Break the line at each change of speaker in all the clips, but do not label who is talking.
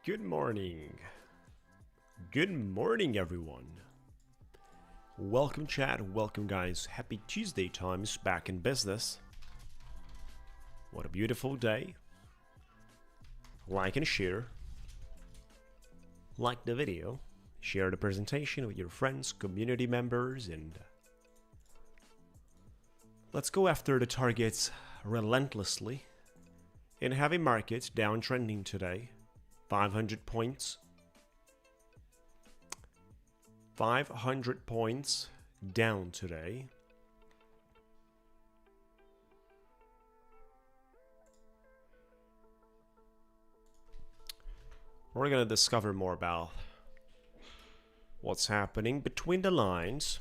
Good morning. Good morning, everyone. Welcome, chat. Welcome, guys. Happy Tuesday times back in business. What a beautiful day. Like and share. Like the video. Share the presentation with your friends, community members, and let's go after the targets relentlessly. In heavy markets, downtrending today. 500 points. 500 points down today. We're going to discover more about what's happening between the lines.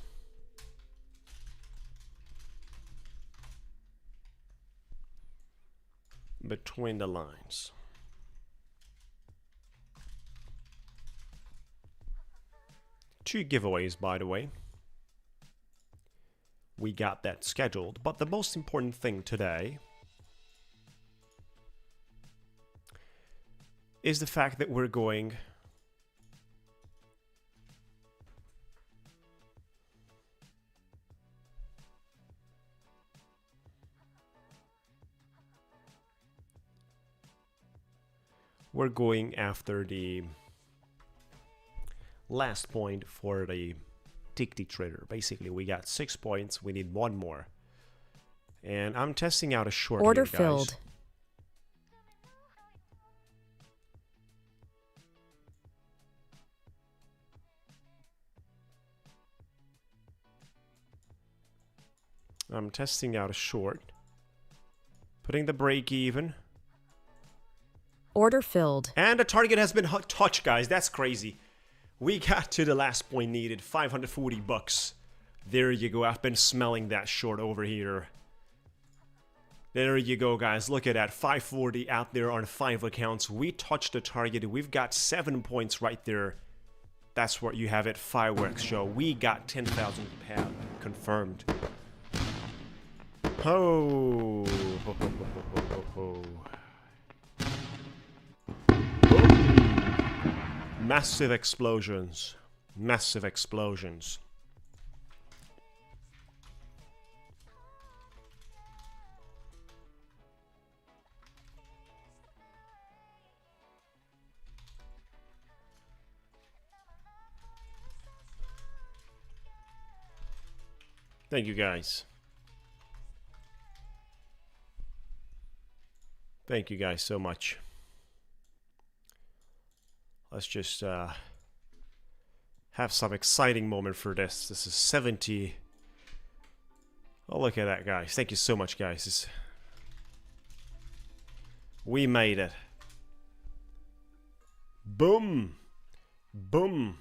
Between the lines. Two giveaways, by the way. We got that scheduled, but the most important thing today is the fact that we're going after the last point for the Ticktick trader. Basically, we got 6 points. We need one more. And I'm testing out a short
order
here, guys.
filled.
I'm testing out a short. Putting the break even.
Order filled.
And the target has been touched, guys. That's crazy. We got to the last point needed, 540 bucks. There you go. I've been smelling that short over here. There you go, guys. Look at that. 540 out there on 5 accounts. We touched the target. We've got 7 points right there. That's what you have it. Fireworks show. We got 10,000 pounds confirmed. Oh. Ho, ho, ho, ho, ho, ho. Massive explosions. Massive explosions. Thank you, guys. Thank you guys so much. Let's just have some exciting moment for this. This is 70. Oh, look at that, guys. Thank you so much, guys. We made it. Boom. Boom.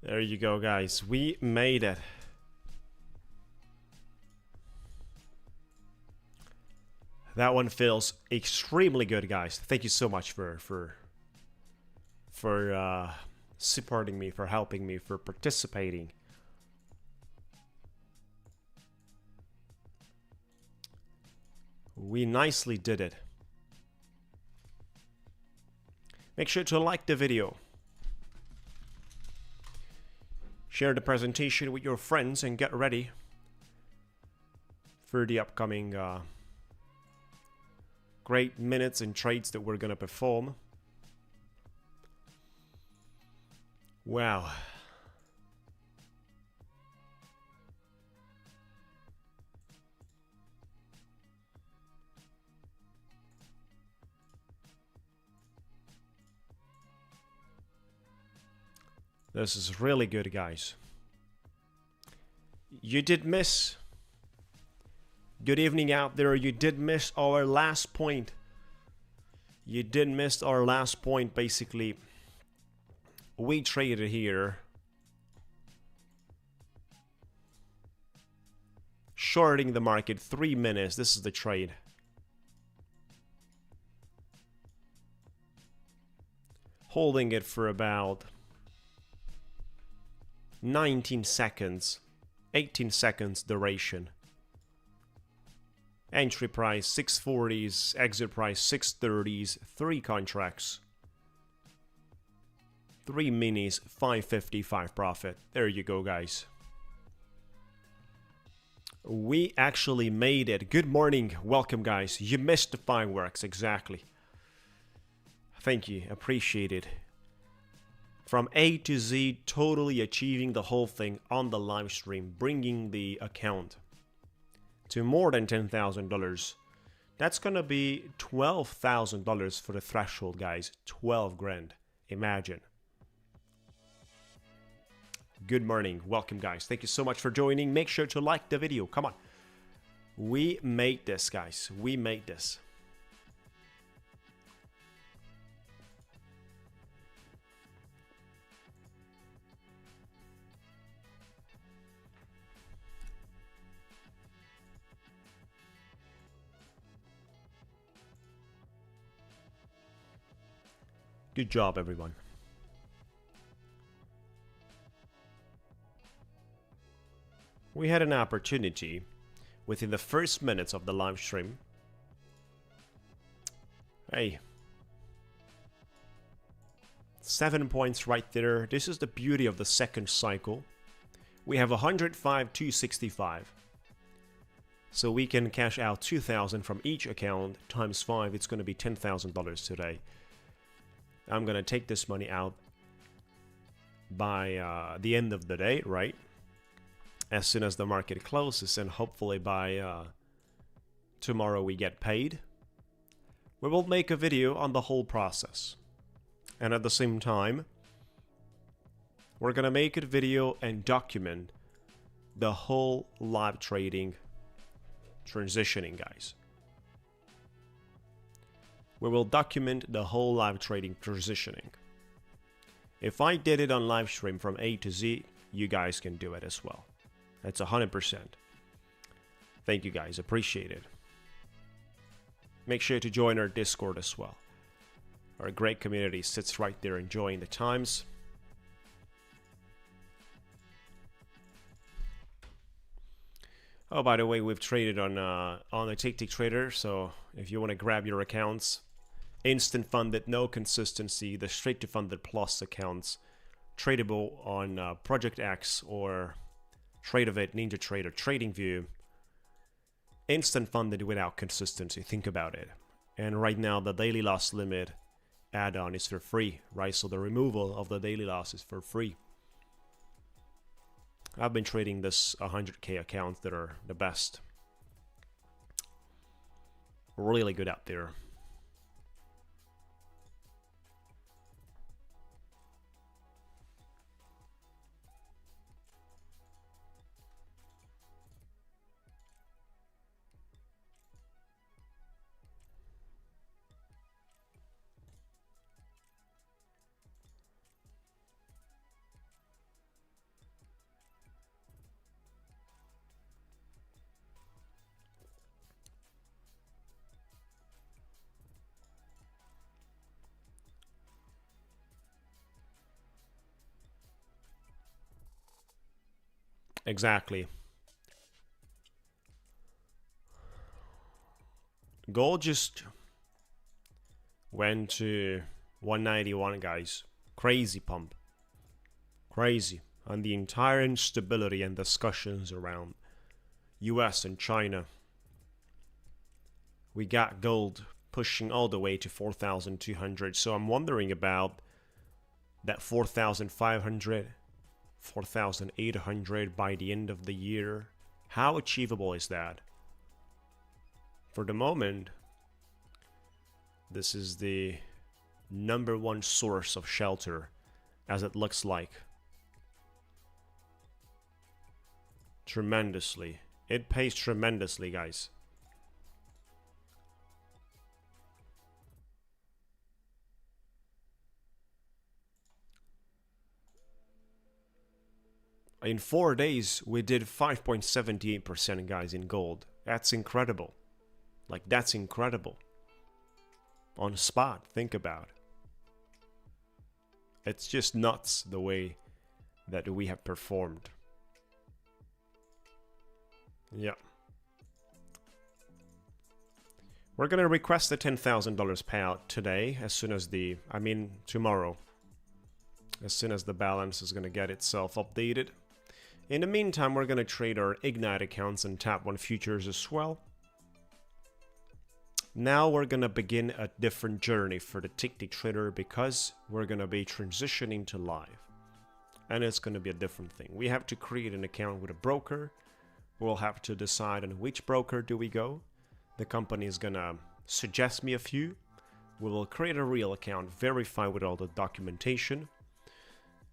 There you go, guys. We made it. That one feels extremely good, guys. Thank you so much for supporting me, for helping me, for participating. We nicely did it. Make sure to like the video. Share the presentation with your friends and get ready for the upcoming great minutes and trades that we're going to perform. Wow. This is really good, guys. You did miss. Good evening out there. You did miss our last point. You did miss our last point, basically. We traded here. Shorting the market 3 minutes. This is the trade. holding it for about 19 seconds, 18 seconds duration. Entry price 640s, exit price 630s, 3 contracts, 3 minis, 555 profit. There you go, guys. We actually made it. Good morning, welcome, guys. You missed the fireworks, exactly. Thank you, appreciate it. From A to Z, totally achieving the whole thing on the live stream, bringing the account to more than $10,000. That's gonna be $12,000 for the threshold, guys. 12 grand. Imagine. Good morning, welcome, guys. Thank you so much for joining. Make sure to like the video. Come on. We made this, guys. We made this. Good job, everyone. We had an opportunity within the first minutes of the live stream. Hey. 7 points right there. This is the beauty of the second cycle. We have 105, 265. So we can cash out 2,000 from each account times 5. It's going to be $10,000 today. I'm going to take this money out by the end of the day, right? As soon as the market closes, and hopefully by tomorrow we get paid. We will make a video on the whole process. And at the same time, we're going to make a video and document the whole live trading transitioning, guys. We will document the whole live trading transitioning. If I did it on live stream from A to Z, you guys can do it as well. That's 100%. Thank you, guys. Appreciate it. Make sure to join our Discord as well. Our great community sits right there enjoying the times. Oh, by the way, we've traded on the Ticktick trader, so if you want to grab your accounts, instant funded, no consistency, the straight to funded plus accounts, tradable on Project X or Tradeovate, NinjaTrader, TradingView, instant funded without consistency. Think about it. And right now the daily loss limit add-on is for free, right? So the removal of the daily loss is for free. I've been trading this 100k accounts that are the best. Really good out there. Exactly. Gold just went to 191, guys. Crazy pump. Crazy. And the entire instability and discussions around US and China. We got gold pushing all the way to 4,200. So I'm wondering about that 4,500. 4,800 by the end of the year. How achievable is that? For the moment, this is the #1 source of shelter, as it looks like. Tremendously. It pays tremendously, guys. In 4 days, we did 5.78%, guys, in gold. That's incredible. Like, that's incredible. On spot, think about it. It's just nuts the way that we have performed. Yeah. We're gonna request the $10,000 payout today, as soon as tomorrow. As soon as the balance is gonna get itself updated. In the meantime, we're gonna trade our Ignite accounts and Tap 1 futures as well. Now we're gonna begin a different journey for the Ticktick trader, because we're gonna be transitioning to live. And it's gonna be a different thing. We have to create an account with a broker. We'll have to decide on which broker do we go. The company is gonna suggest me a few. We will create a real account, verify with all the documentation,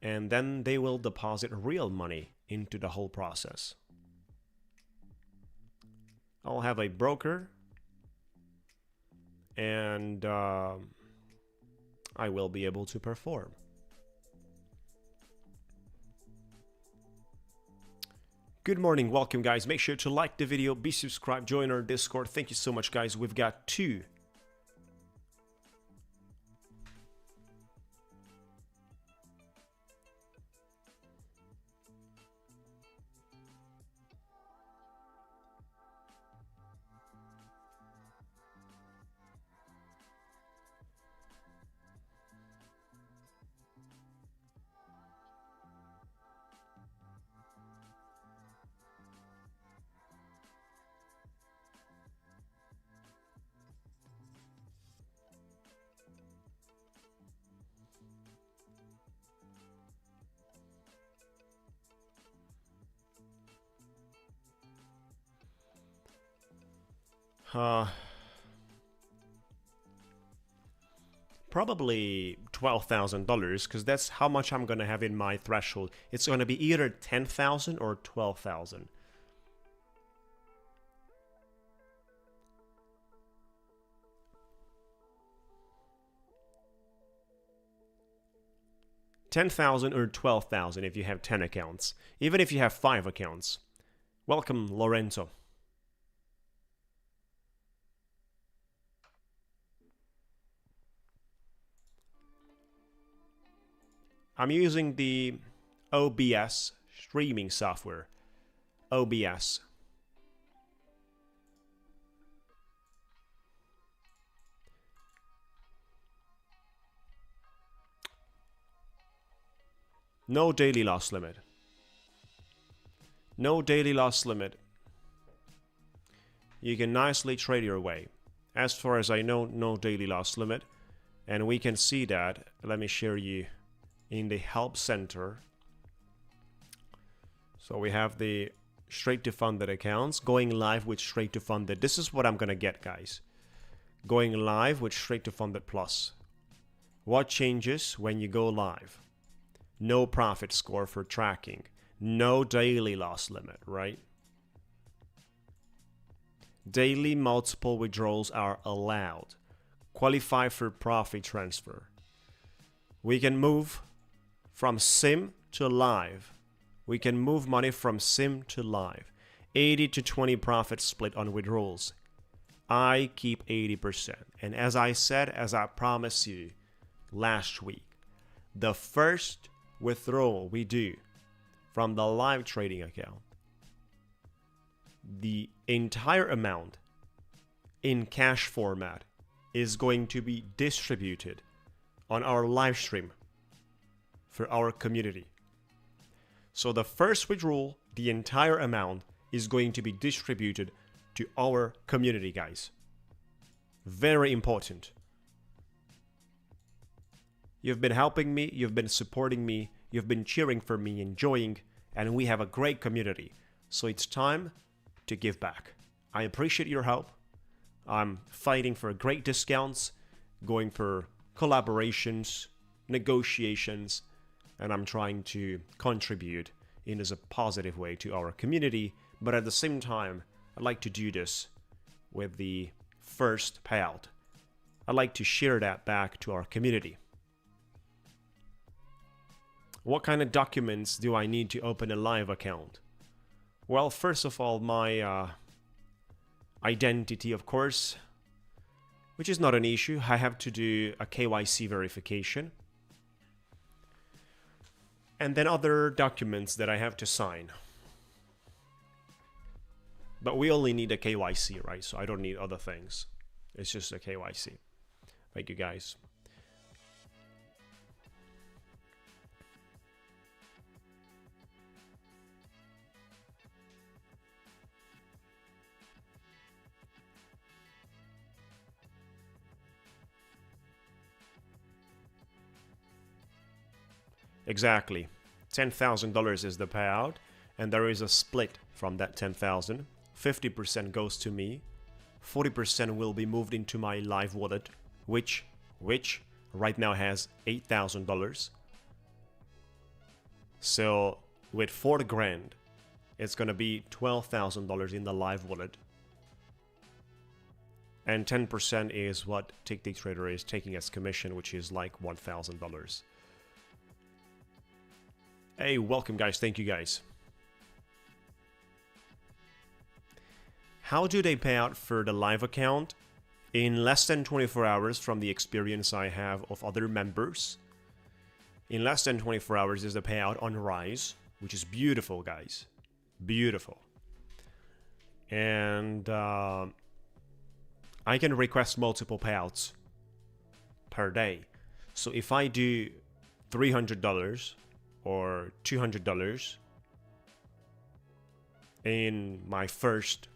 and then they will deposit real money into the whole process. I'll have a broker, and I will be able to perform. Good morning, welcome guys. Make sure to like the video, be subscribed, join our Discord. Thank you so much guys. We've got 2. Probably $12,000, because that's how much I'm gonna have in my threshold. It's gonna be either 10,000 or 12,000. $10,000 or 12,000 if you have 10 accounts. Even if you have 5 accounts. Welcome, Lorenzo. I'm using the OBS streaming software. OBS. No daily loss limit. No daily loss limit. You can nicely trade your way. As far as I know, no daily loss limit. And we can see that. Let me share you in the help center. So we have the straight to funded accounts going live with straight to funded. This is what I'm gonna get, guys. Going live with straight to funded plus. What changes when you go live? No profit score for tracking. No daily loss limit, right? Daily multiple withdrawals are allowed. Qualify for profit transfer. We can move from sim to live. We can move money from sim to live. 80 to 20 profit split on withdrawals. I keep 80%. And as I said, as I promised you last week, the first withdrawal we do from the LiveTrading account, the entire amount in cash format is going to be distributed on our live stream for our community. So the first withdrawal, the entire amount is going to be distributed to our community, guys. Very important. You've been helping me, you've been supporting me, you've been cheering for me, enjoying, and we have a great community. So it's time to give back. I appreciate your help. I'm fighting for great discounts, going for collaborations, negotiations, and I'm trying to contribute in a positive way to our community. But at the same time, I'd like to do this with the first payout. I'd like to share that back to our community. What kind of documents do I need to open a live account? Well, first of all, my identity, of course, which is not an issue. I have to do a KYC verification. and then other documents that I have to sign. But we only need a KYC, right? So I don't need other things. It's just a KYC. Thank you, guys. Exactly. $10,000 is the payout, and there is a split from that 10,000. 50% goes to me, 40% will be moved into my live wallet, which right now has $8,000. So with 40 grand, it's gonna be $12,000 in the live wallet, and 10% is what Ticktick Trader is taking as commission, which is like $1,000. Hey, welcome, guys. Thank you, guys. How do they pay out for the live account? In less than 24 hours from the experience I have of other members. In less than 24 hours is the payout on Rise, which is beautiful, guys. Beautiful. And I can request multiple payouts per day. So if I do $300 or $200 in my first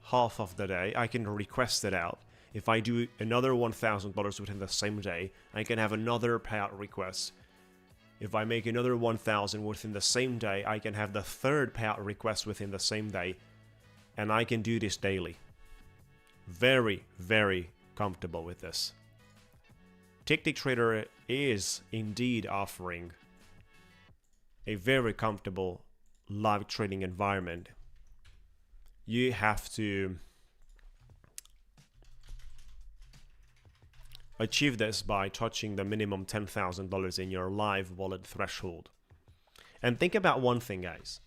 half of the day, I can request it out. If I do another $1,000 within the same day, I can have another payout request. If I make another 1,000 within the same day, I can have the third payout request within the same day, and I can do this daily. Very, very comfortable with this. Ticktick Trader is indeed offering a very comfortable live trading environment. You have to achieve this by touching the minimum $10,000 in your live wallet threshold. And think about one thing, guys.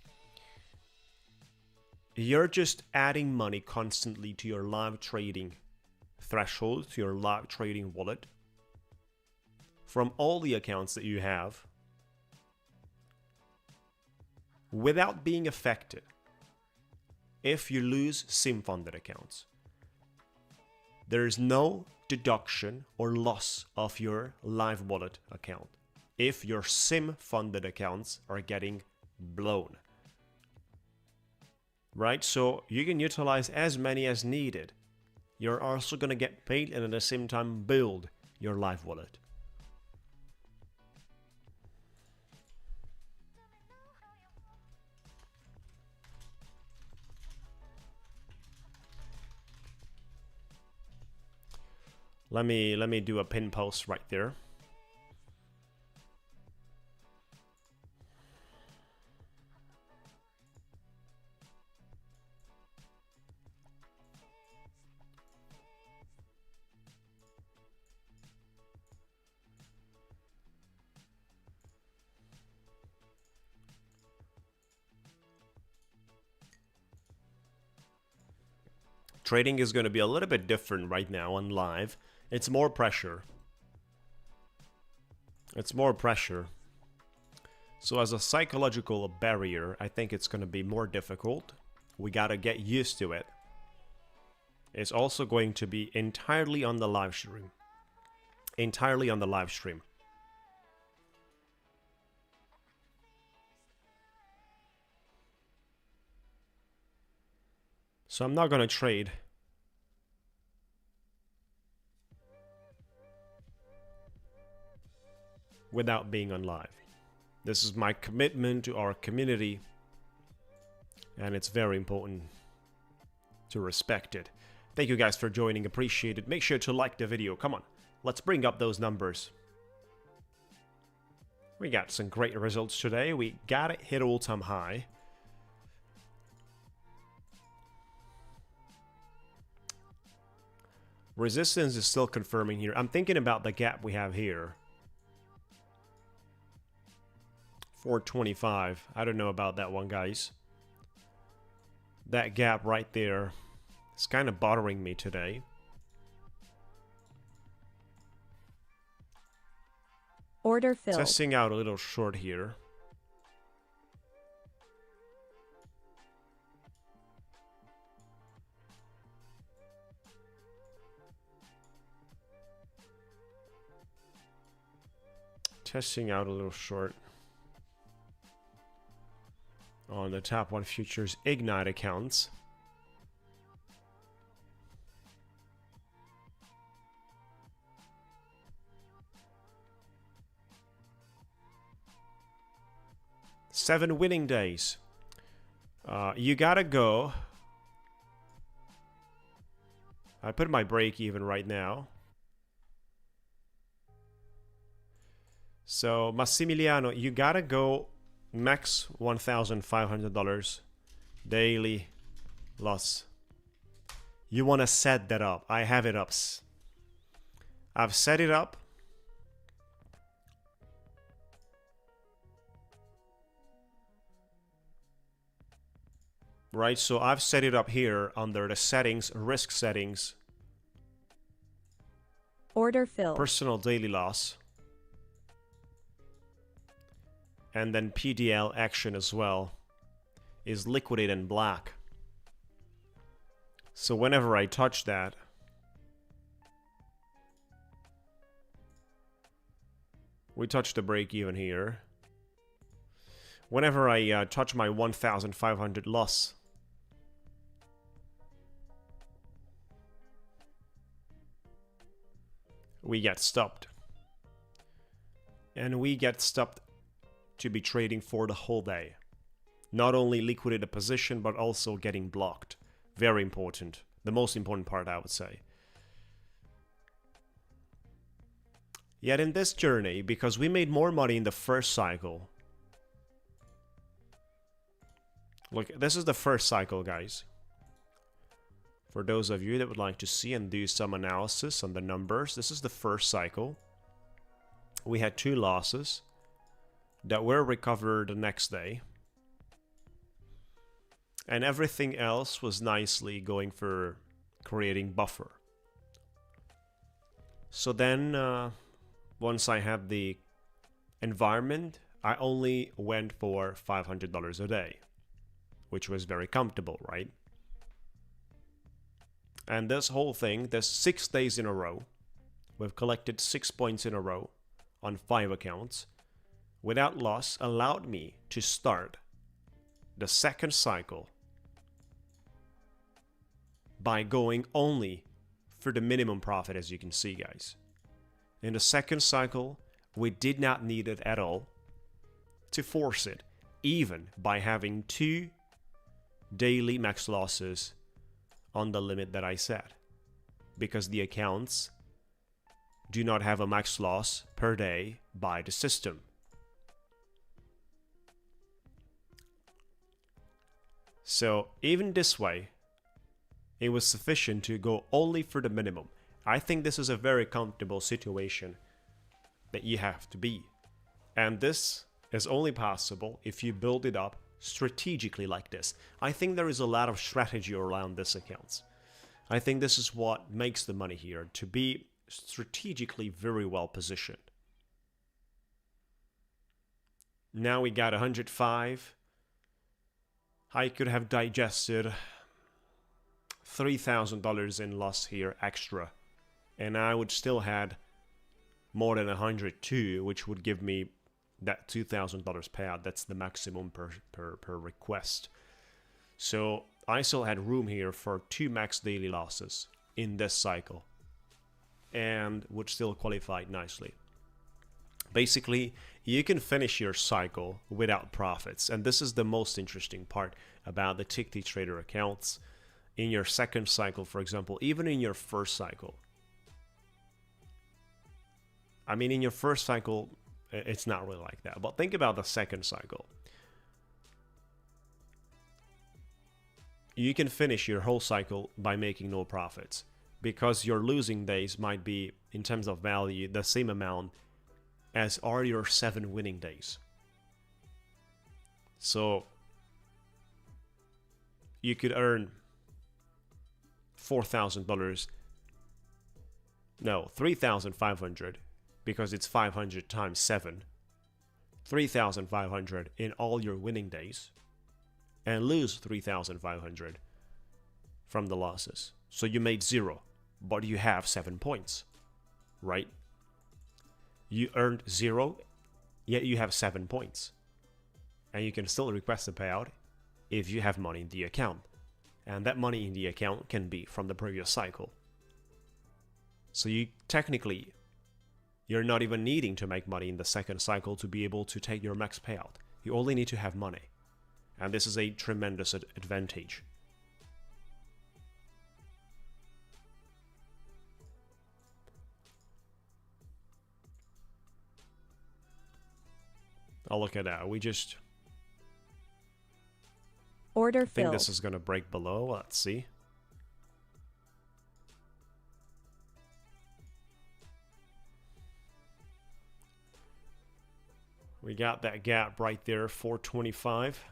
You're just adding money constantly to your live trading threshold, to your live trading wallet, from all the accounts that you have, without being affected if you lose SIM-funded accounts. There is no deduction or loss of your live wallet account if your SIM-funded accounts are getting blown. Right? So you can utilize as many as needed. You're also going to get paid and at the same time build your live wallet. Let me do a pin post right there. Trading is going to be a little bit different right now on live. It's more pressure. It's more pressure. So as a psychological barrier, I think it's going to be more difficult. We got to get used to it. It's also going to be entirely on the live stream. Entirely on the live stream. So I'm not going to trade without being on live. This is my commitment to our community, and it's very important to respect it. Thank you guys for joining, appreciate it. Make sure to like the video. Come on, let's bring up those numbers. We got some great results today. We got it hit all-time high. Resistance is still confirming here. I'm thinking about the gap we have here. 425. I don't know about that one, guys. That gap right there is kind of bothering me today.
Order filled.
Testing out a little short here. Testing out a little short on the top 1 futures Ignite accounts. Seven winning days. You gotta go. I put my break even right now. So Massimiliano, you gotta go max $1,500 daily loss. You wanna set that up. I have it up. I've set it up. Right, so I've set it up here under the settings, risk settings.
Order filled.
Personal daily loss. And then PDL action as well is liquidate in black. So whenever I touch that, we touch the break even here. Whenever I touch my 1,500 loss, we get stopped. And we get stopped to be trading for the whole day. Not only liquidate a position, but also getting blocked. Very important. The most important part, I would say. Yet in this journey, because we made more money in the first cycle. Look, this is the first cycle, guys. For those of you that would like to see and do some analysis on the numbers, this is the first cycle. We had 2 losses that were recovered the next day. And everything else was nicely going for creating buffer. So then, once I had the environment, I only went for $500 a day, which was very comfortable, right? And this whole thing, there's 6 days in a row. We've collected 6 points in a row on 5 accounts without loss, allowed me to start the second cycle by going only for the minimum profit, as you can see, guys. In the second cycle, we did not need it at all to force it, even by having 2 daily max losses on the limit that I set, because the accounts do not have a max loss per day by the system. So even this way, it was sufficient to go only for the minimum. I think this is a very comfortable situation that you have to be. And this is only possible if you build it up strategically like this. I think there is a lot of strategy around this accounts. I think this is what makes the money here, to be strategically very well positioned. Now we got 105. I could have digested $3,000 in loss here extra, and I would still had more than 102, which would give me that $2,000 payout. That's the maximum per request. So I still had room here for 2 max daily losses in this cycle, and would still qualify nicely. Basically, you can finish your cycle without profits, and this is the most interesting part about the Ticktick Trader accounts. In your second cycle, for example, even in your first cycle. I mean, in your first cycle, it's not really like that. But think about the second cycle. You can finish your whole cycle by making no profits, because your losing days might be, in terms of value, the same amount as are your 7 winning days. So you could earn $4,000, no, $3,500, because it's 500 times 7, $3,500 in all your winning days, and lose $3,500 from the losses. So you made 0, but you have 7 points, right? You earned 0 yet you have 7 points. And you can still request a payout if you have money in the account. And that money in the account can be from the previous cycle. So you technically, you're not even needing to make money in the second cycle to be able to take your max payout. You only need to have money. And this is a tremendous advantage. Oh, look at that. We just...
Order
I think
filled.
this is going to break below. Let's see. We got that gap right there, 425.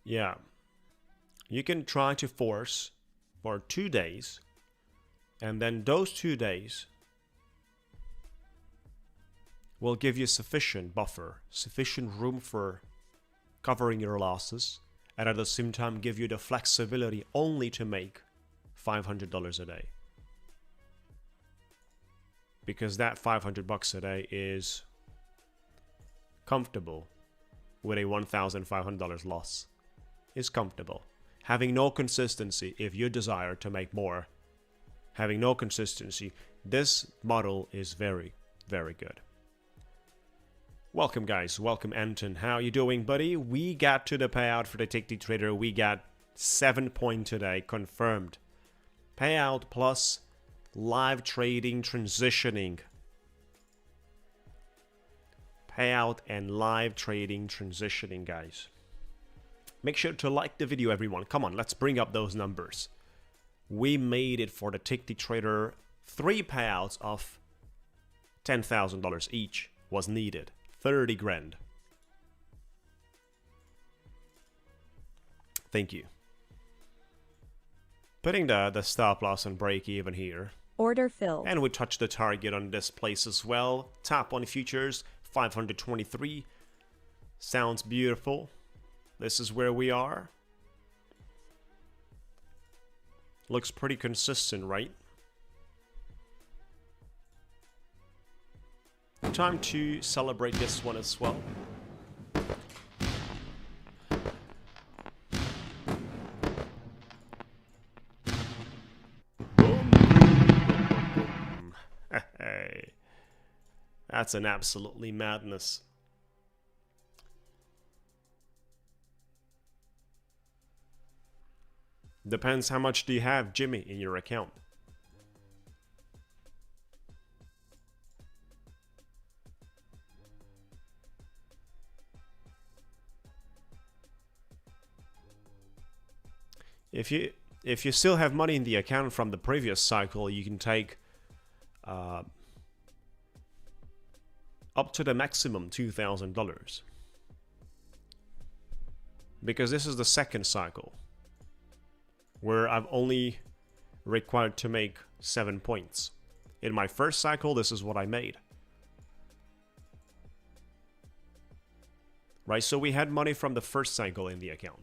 Yeah. You can try to force for 2 days, and then those 2 days will give you sufficient buffer, sufficient room for covering your losses, and at the same time give you the flexibility only to make $500 a day. Because that $500 a day is comfortable with a $1,500 loss. Is comfortable. Having no consistency, if you desire to make more, having no consistency, this model is very, very good. Welcome guys, welcome Anton. How you doing, buddy? We got to the payout for the Ticktick trader. We got 7 point today, confirmed. Payout plus live trading transitioning. Payout and live trading transitioning, guys. Make sure to like the video, everyone. Come on, let's bring up those numbers. We made it for the Ticktick trader. 3 payouts of $10,000 each was needed. 30 grand. Thank you. Putting the stop loss and break even here.
Order filled.
And we touched the target on this place as well. Top on futures, 523. Sounds beautiful. This is where we are. Looks pretty consistent, right? Time to celebrate this one as well. Boom. Hey. That's an absolutely madness. Depends how much do you have, Jimmy, in your account. If you still have money in the account from the previous cycle, you can take up to the maximum $2,000. Because this is the second cycle, where I've only required to make 7 points. In my first cycle, this is what I made. Right, so we had money from the first cycle in the account.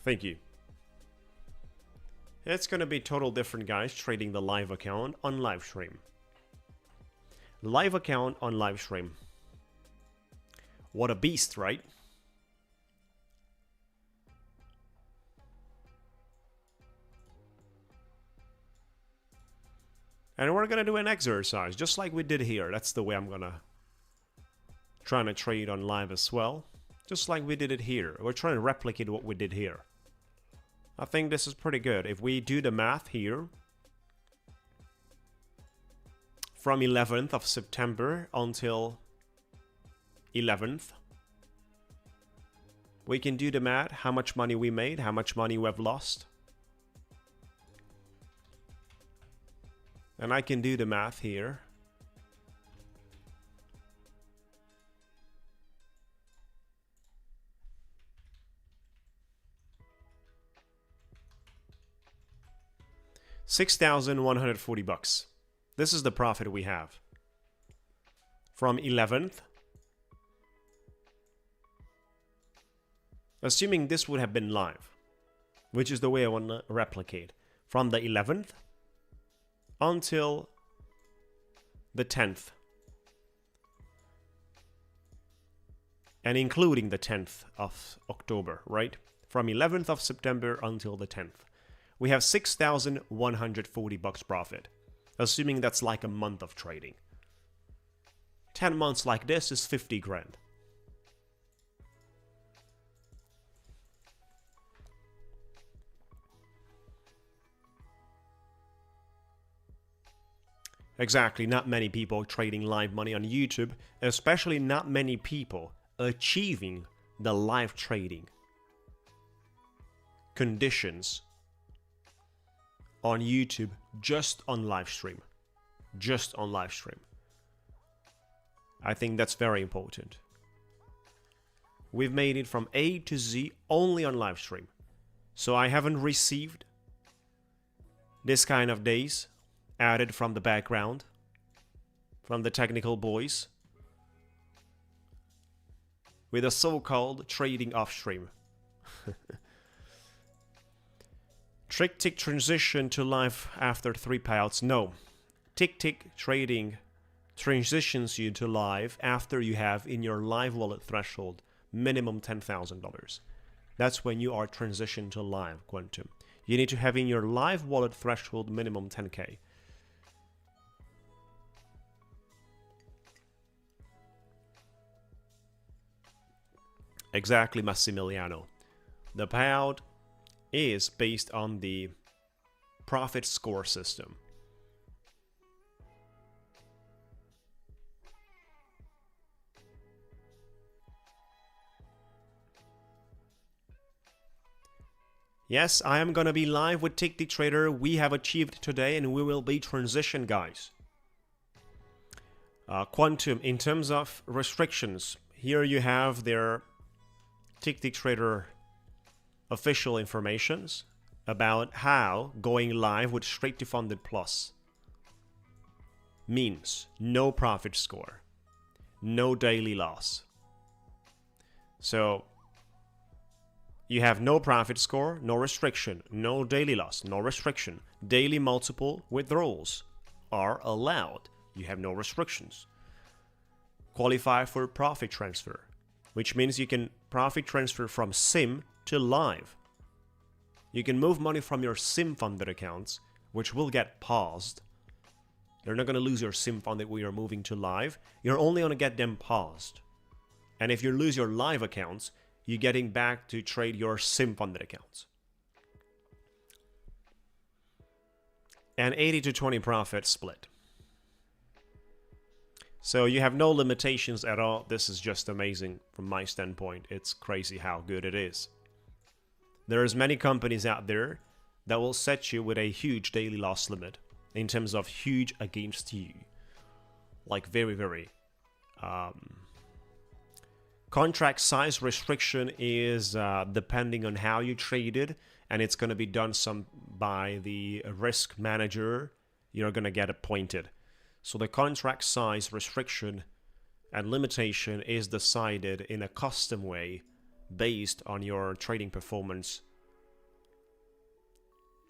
Thank you. It's gonna be total different, guys, trading the live account on live stream. Live account on live stream. What a beast, right? And we're gonna do an exercise, just like we did here. That's the way I'm gonna try to trade on live as well. Just like we did it here. We're trying to replicate what we did here. I think this is pretty good. If we do the math here, from 11th of September until 11th, we can do the math, how much money we made, how much money we have lost. And I can do the math here. $6,140. This is the profit we have. From 11th, assuming this would have been live, which is the way I want to replicate, from the 11th until the 10th, and including the 10th of October, right? From 11th of September until the 10th, we have $6,140 profit, assuming that's like a month of trading. 10 months like this is 50 grand. Exactly, not many people trading live money on YouTube, especially not many people achieving the live trading conditions on YouTube just on live stream. Just on live stream. I think that's very important. We've made it from A to Z only on live stream. So I haven't received this kind of days added from the background, from the technical boys, with a so-called trading off stream. Ticktick transition to live after 3 payouts. No. Ticktick trading transitions you to live after you have in your live wallet threshold minimum $10,000. That's when you are transitioned to live, Quantum. You need to have in your live wallet threshold minimum 10K. Exactly, Massimiliano. The payout is based on the profit score system. Yes, I am gonna be live with Ticktick Trader. We have achieved today and we will be transition, guys. Quantum, in terms of restrictions, here you have their Ticktick Trader official informations about how going live with Straight to Funded Plus means no profit score, no daily loss. So you have no profit score, no restriction, no daily loss, no restriction. Daily multiple withdrawals are allowed. You have no restrictions. Qualify for profit transfer, which means you can profit transfer from SIM to live. You can move money from your SIM funded accounts, which will get paused. You're not going to lose your SIM fund that we are moving to live. You're only going to get them paused. And if you lose your live accounts, you're getting back to trade your SIM funded accounts. And 80 to 20 profit split. So you have no limitations at all. This is just amazing from my standpoint. It's crazy how good it is. There's many companies out there that will set you with a huge daily loss limit in terms of huge against you. Like very contract size restriction is depending on how you traded, and it's going to be done by the risk manager. You're going to get appointed. So the contract size restriction and limitation is decided in a custom way based on your trading performance.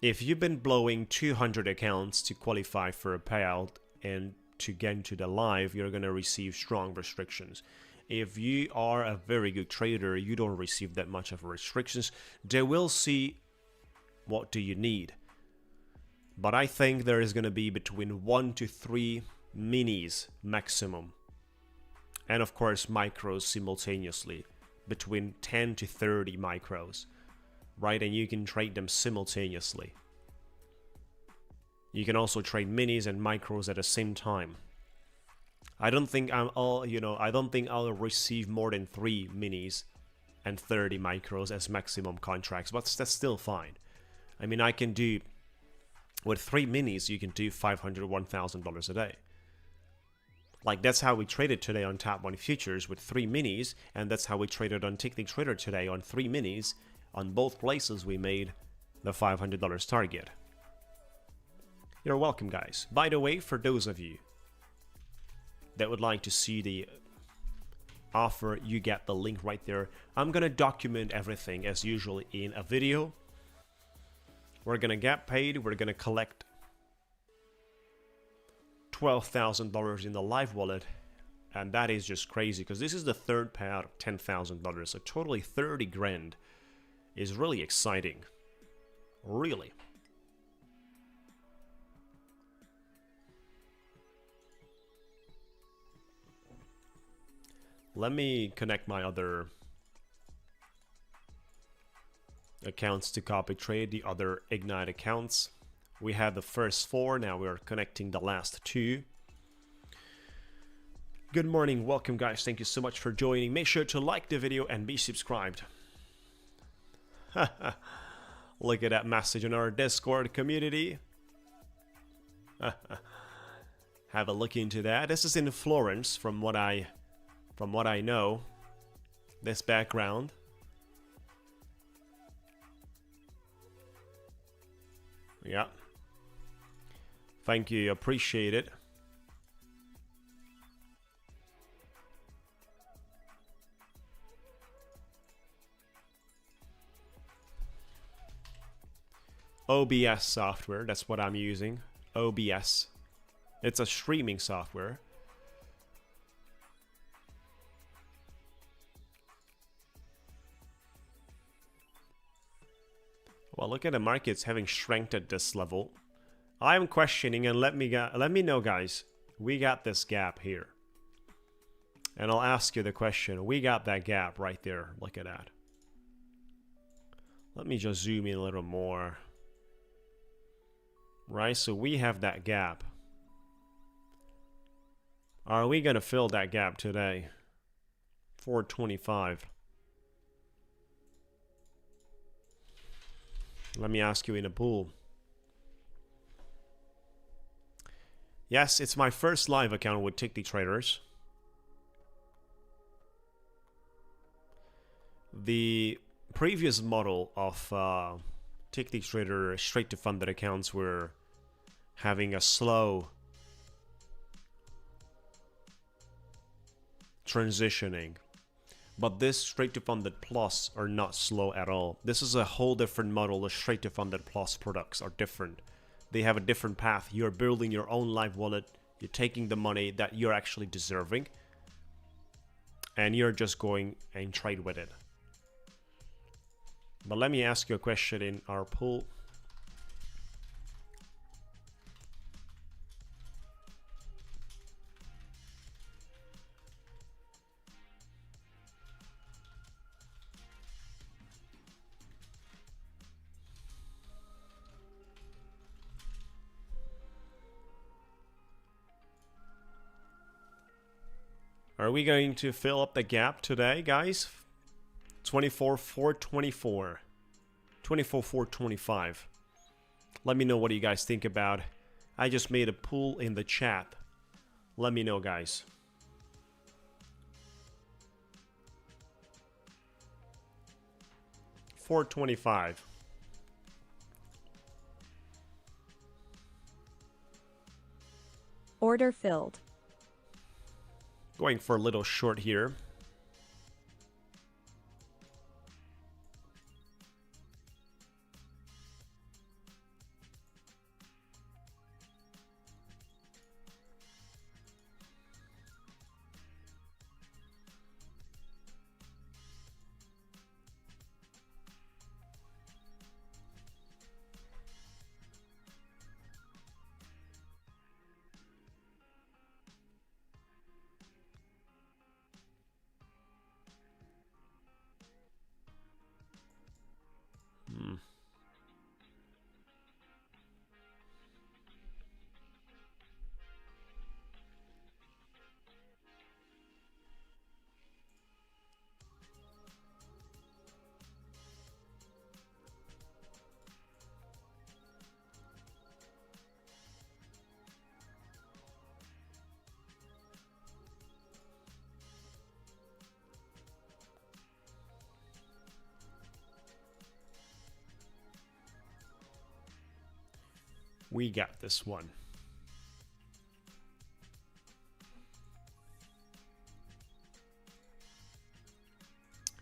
If you've been blowing 200 accounts to qualify for a payout and to get into the live, you're going to receive strong restrictions. If you are a very good trader, you don't receive that much of restrictions. They will see what do you need. But I think there is going to be between 1 to 3 minis maximum. And of course micros simultaneously. Between 10 to 30 micros. Right? And you can trade them simultaneously. You can also trade minis and micros at the same time. I don't think I'll receive more than 3 minis and 30 micros as maximum contracts, but that's still fine. I mean, I can do, with 3 minis, you can do $500, $1,000 a day. Like, that's how we traded today on Top 1 Futures with 3 minis, and that's how we traded on Ticktick Trader today on 3 minis. On both places, we made the $500 target. You're welcome, guys. By the way, for those of you that would like to see the offer, you get the link right there. I'm gonna document everything as usual in a video. We're gonna get paid. We're gonna collect $12,000 in the live wallet, and that is just crazy because this is the third payout of $10,000, so totally 30 grand is really exciting, really. Let me connect my other accounts to copy trade, the other Ignite accounts. We had the first 4, now we're connecting the last 2. Good morning, welcome guys, thank you so much for joining. Make sure to like the video and be subscribed. Look at that message in our Discord community. Have a look into that. This is in Florence from what I know. This background. Yeah. Thank you, appreciate it. OBS software, that's what I'm using. OBS. It's a streaming software. Well, look at the markets having shrank at this level. I'm questioning, and let me know, guys. We got this gap here, and I'll ask you the question. We got that gap right there. Look at that. Let me just zoom in a little more. Right, so we have that gap. Are we gonna fill that gap today? 425. Let me ask you in a pool. Yes, it's my first live account with Ticktick traders. The previous model of Ticktick trader straight to funded accounts were having a slow transitioning. But this straight to funded plus are not slow at all. This is a whole different model. The straight to funded plus products are different. They have a different path. You're building your own live wallet. You're taking the money that you're actually deserving, and you're just going and trade with it. But let me ask you a question in our pool. Are we going to fill up the gap today, guys? 24,424. 24,425. Let me know what you guys think about. I just made a poll in the chat. Let me know, guys. $425.
Order filled.
Going for a little short here. We got this one.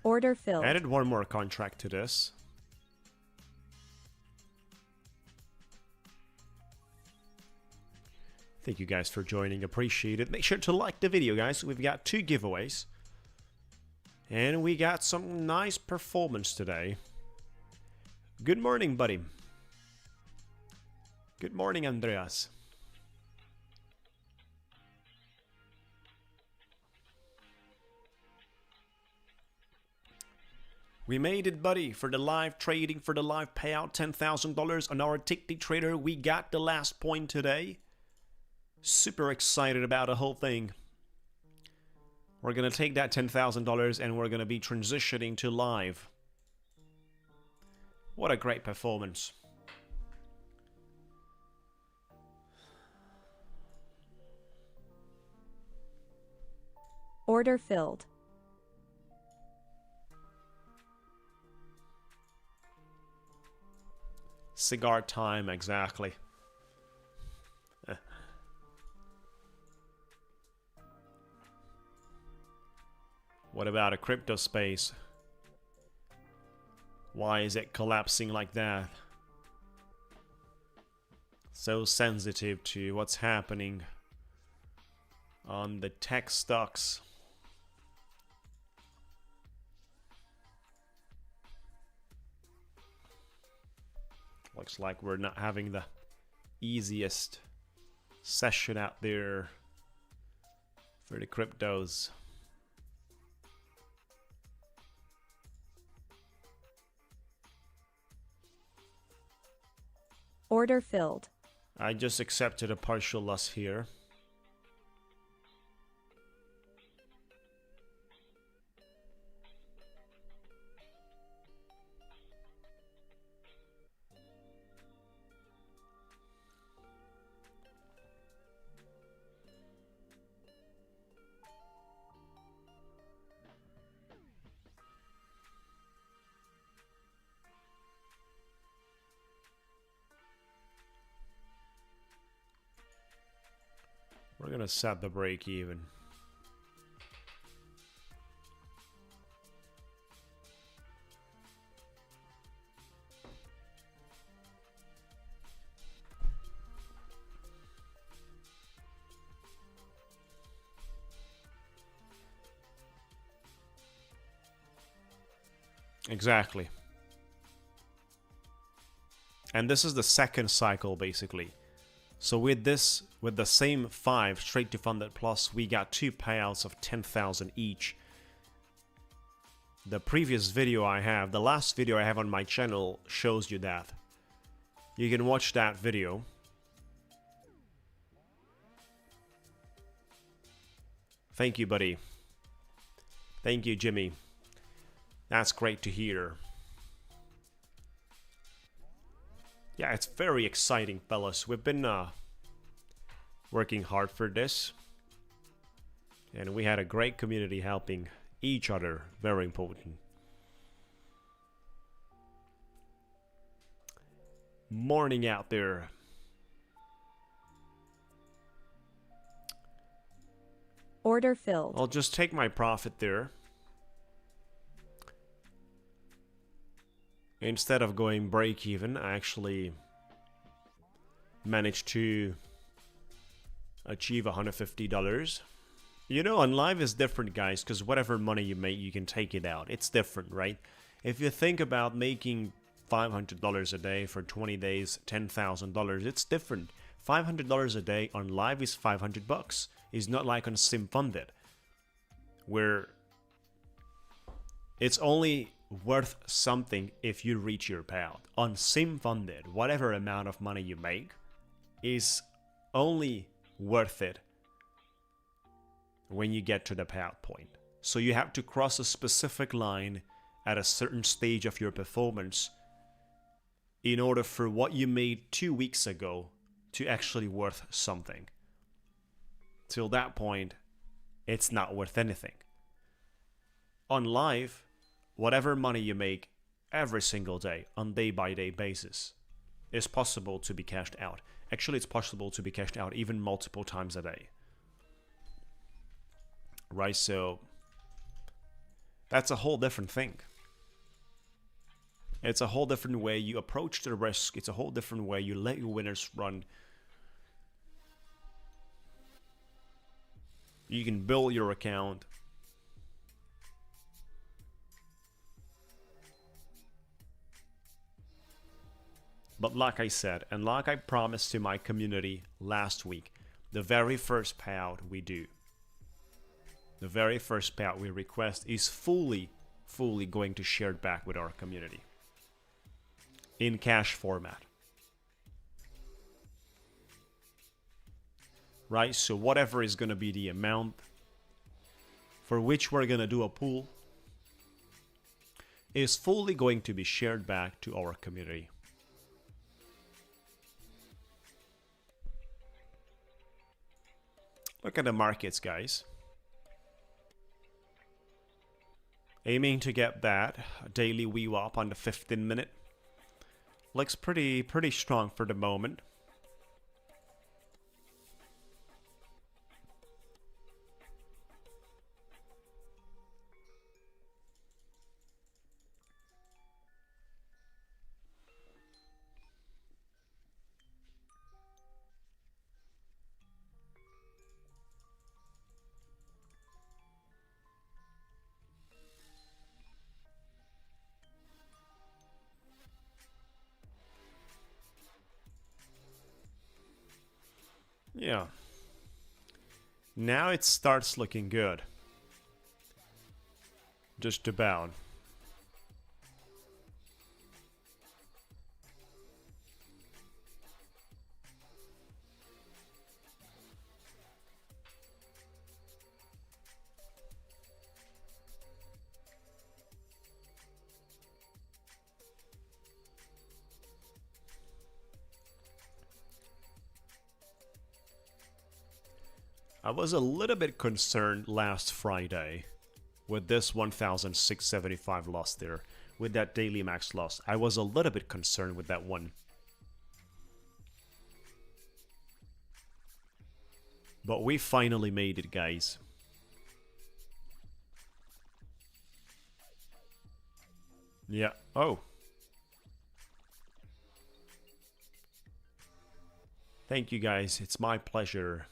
Order filled.
Added one more contract to this. Thank you guys for joining. Appreciate it. Make sure to like the video, guys. We've got 2 giveaways. And we got some nice performance today. Good morning, buddy. Good morning, Andreas. We made it, buddy, for the live trading, for the live payout, $10,000 on our Ticktick trader. We got the last point today. Super excited about the whole thing. We're going to take that $10,000 and we're going to be transitioning to live. What a great performance.
Order filled.
Cigar time, exactly. What about a crypto space? Why is it collapsing like that? So sensitive to what's happening on the tech stocks. Looks like we're not having the easiest session out there for the cryptos.
Order filled.
I just accepted a partial loss here. We're gonna set the break even. Exactly. And this is the second cycle basically. So with this, with the same 5 straight to funded plus, we got 2 payouts of 10,000 each. The previous video I have, the last video I have on my channel shows you that. You can watch that video. Thank you, buddy. Thank you, Jimmy. That's great to hear. Yeah, it's very exciting, fellas. We've been working hard for this. And we had a great community helping each other. Very important. Morning out there.
Order filled.
I'll just take my profit there. Instead of going break even, I actually managed to achieve $150. You know, on live is different, guys, because whatever money you make, you can take it out. It's different, right? If you think about making $500 a day for 20 days, $10,000, it's different. $500 a day on live is $500. It's not like on sim funded, where it's only worth something if you reach your payout. On sim funded, whatever amount of money you make is only worth it when you get to the payout point. So you have to cross a specific line at a certain stage of your performance in order for what you made 2 weeks ago to actually worth something. Till that point, it's not worth anything. On live, whatever money you make every single day on day-by-day basis is possible to be cashed out. Actually, it's possible to be cashed out even multiple times a day. Right, so that's a whole different thing. It's a whole different way you approach the risk. It's a whole different way you let your winners run. You can build your account. But like I said, and like I promised to my community last week, the very first payout we do, the very first payout we request is fully going to share it back with our community in cash format. Right, so whatever is going to be the amount for which we're going to do a pool is fully going to be shared back to our community. Look at the markets, guys. Aiming to get that daily VWAP on the 15-minute. Looks pretty strong for the moment. Yeah. Now it starts looking good. Just about. I was a little bit concerned last Friday with this 1,675 loss there, with that daily max loss. I was a little bit concerned with that one. But we finally made it, guys. Yeah. Oh. Thank you, guys. It's my pleasure.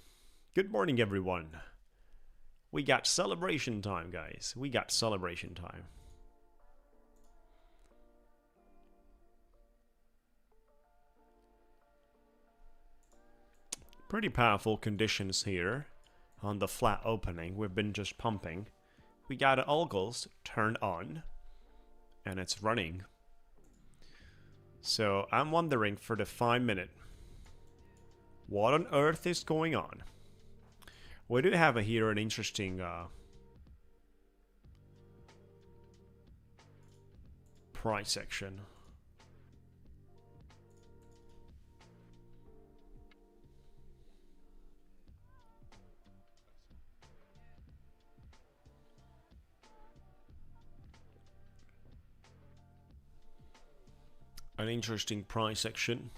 Good morning, everyone. We got celebration time, guys. We got celebration time. Pretty powerful conditions here on the flat opening. We've been just pumping. We got algos turned on, and it's running. So I'm wondering for the 5-minute, what on earth is going on? We do have here an interesting price action. An interesting price action.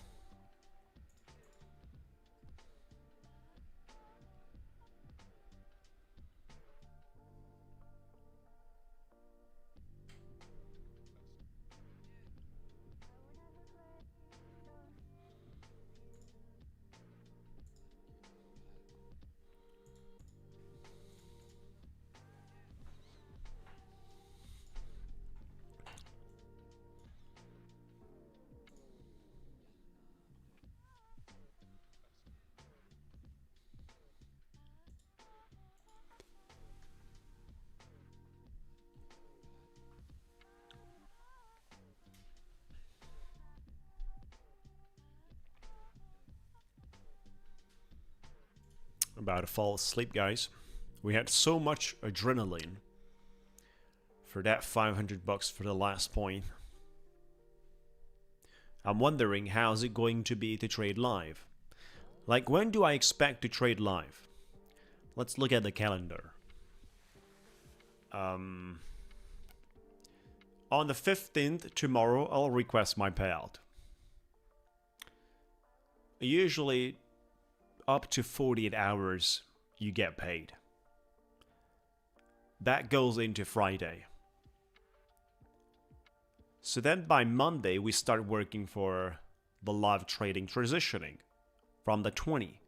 About to fall asleep, guys. We had so much adrenaline for that 500 bucks for the last point. I'm wondering how's it going to be to trade live. Like, when do I expect to trade live? Let's look at the calendar. On the 15th, tomorrow, I'll request my payout. usually up to 48 hours you get paid. That goes into Friday. So then by Monday we start working for the live trading transitioning from the 20.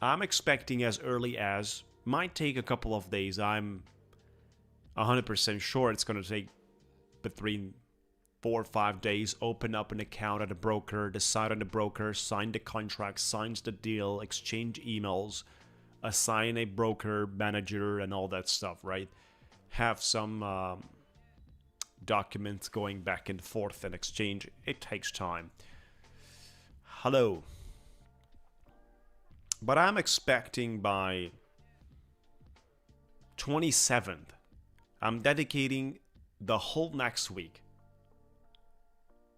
I'm expecting as early as, might take a couple of days. I'm 100% sure it's going to take between 4 or 5 days. Open up an account at a broker, decide on the broker, sign the contract, signs the deal, exchange emails, assign a broker manager and all that stuff, right? Have some documents going back and forth and exchange. It takes time. Hello. But I'm expecting by 27th, I'm dedicating the whole next week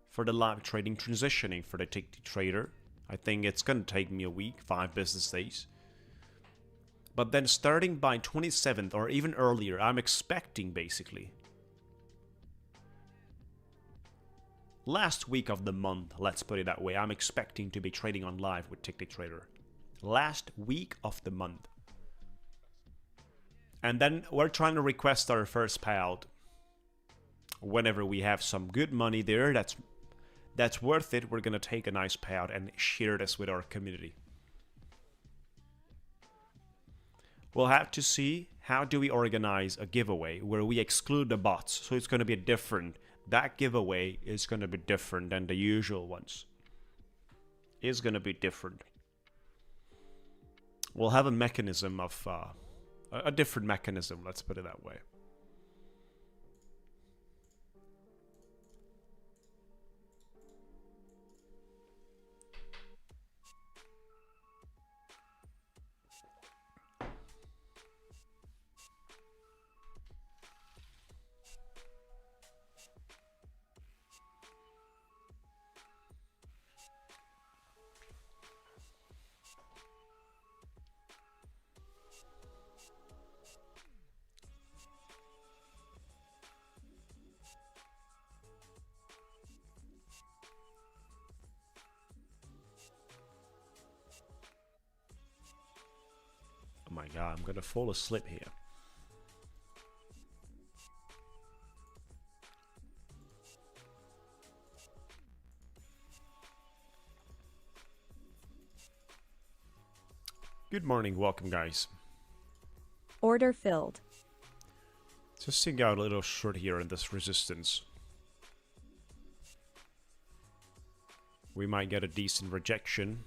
for the live trading transitioning for the Ticktick trader. I think it's going to take me a week, 5 business days. But then starting by 27th or even earlier, I'm expecting basically last week of the month, let's put it that way, I'm expecting to be trading on live with Ticktick trader. Last week of the month. And then we're trying to request our first payout whenever we have some good money there that's worth it. We're gonna take a nice payout and share this with our community. We'll have to see how do we organize a giveaway where we exclude the bots. So it's gonna be different. That giveaway is gonna be different than the usual ones. It's gonna be different. We'll have a mechanism of a different mechanism, let's put it that way. Oh my god, I'm gonna fall asleep here. Good morning, welcome guys.
Order filled.
Just seeing out a little short here in this resistance. We might get a decent rejection.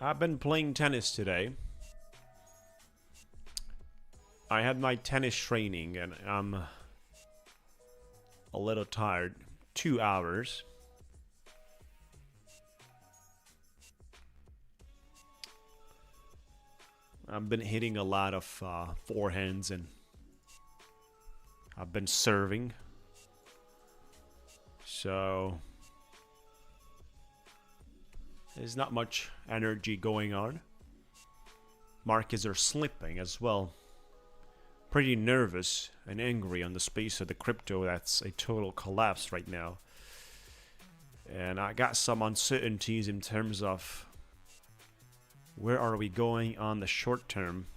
I've been playing tennis today. I had my tennis training and I'm a little tired. 2 hours. I've been hitting a lot of forehands and I've been serving. So there's not much energy going on. Markets are slipping as well. Pretty nervous and angry on the space of the crypto. That's a total collapse right now. And I got some uncertainties in terms of where are we going on the short term.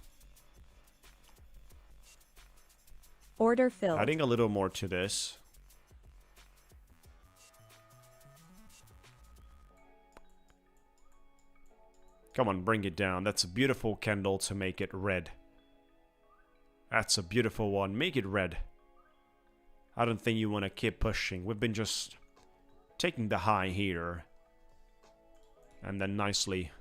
Order filled.
Adding a little more to this. Come on, bring it down. That's a beautiful candle to make it red. That's a beautiful one. Make it red. I don't think you want to keep pushing. We've been just taking the high here. And then nicely.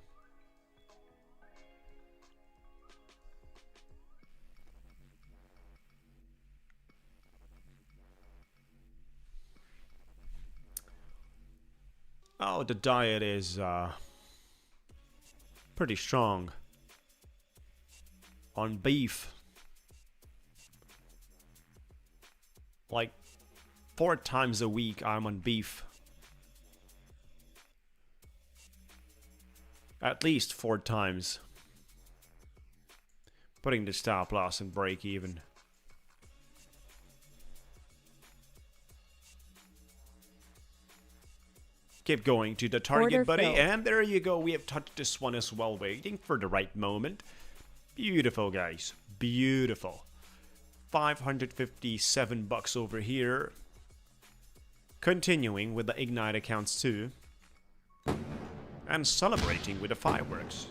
Oh, the diet is pretty strong on beef. Like 4 times a week I'm on beef. At least 4 times. Putting the stop loss and break even. Keep going to the target,
Order
buddy.
filled.
And there you go. We have touched this one as well, waiting for the right moment. Beautiful, guys. Beautiful. 557 bucks over here. Continuing with the Ignite accounts too. And celebrating with the fireworks.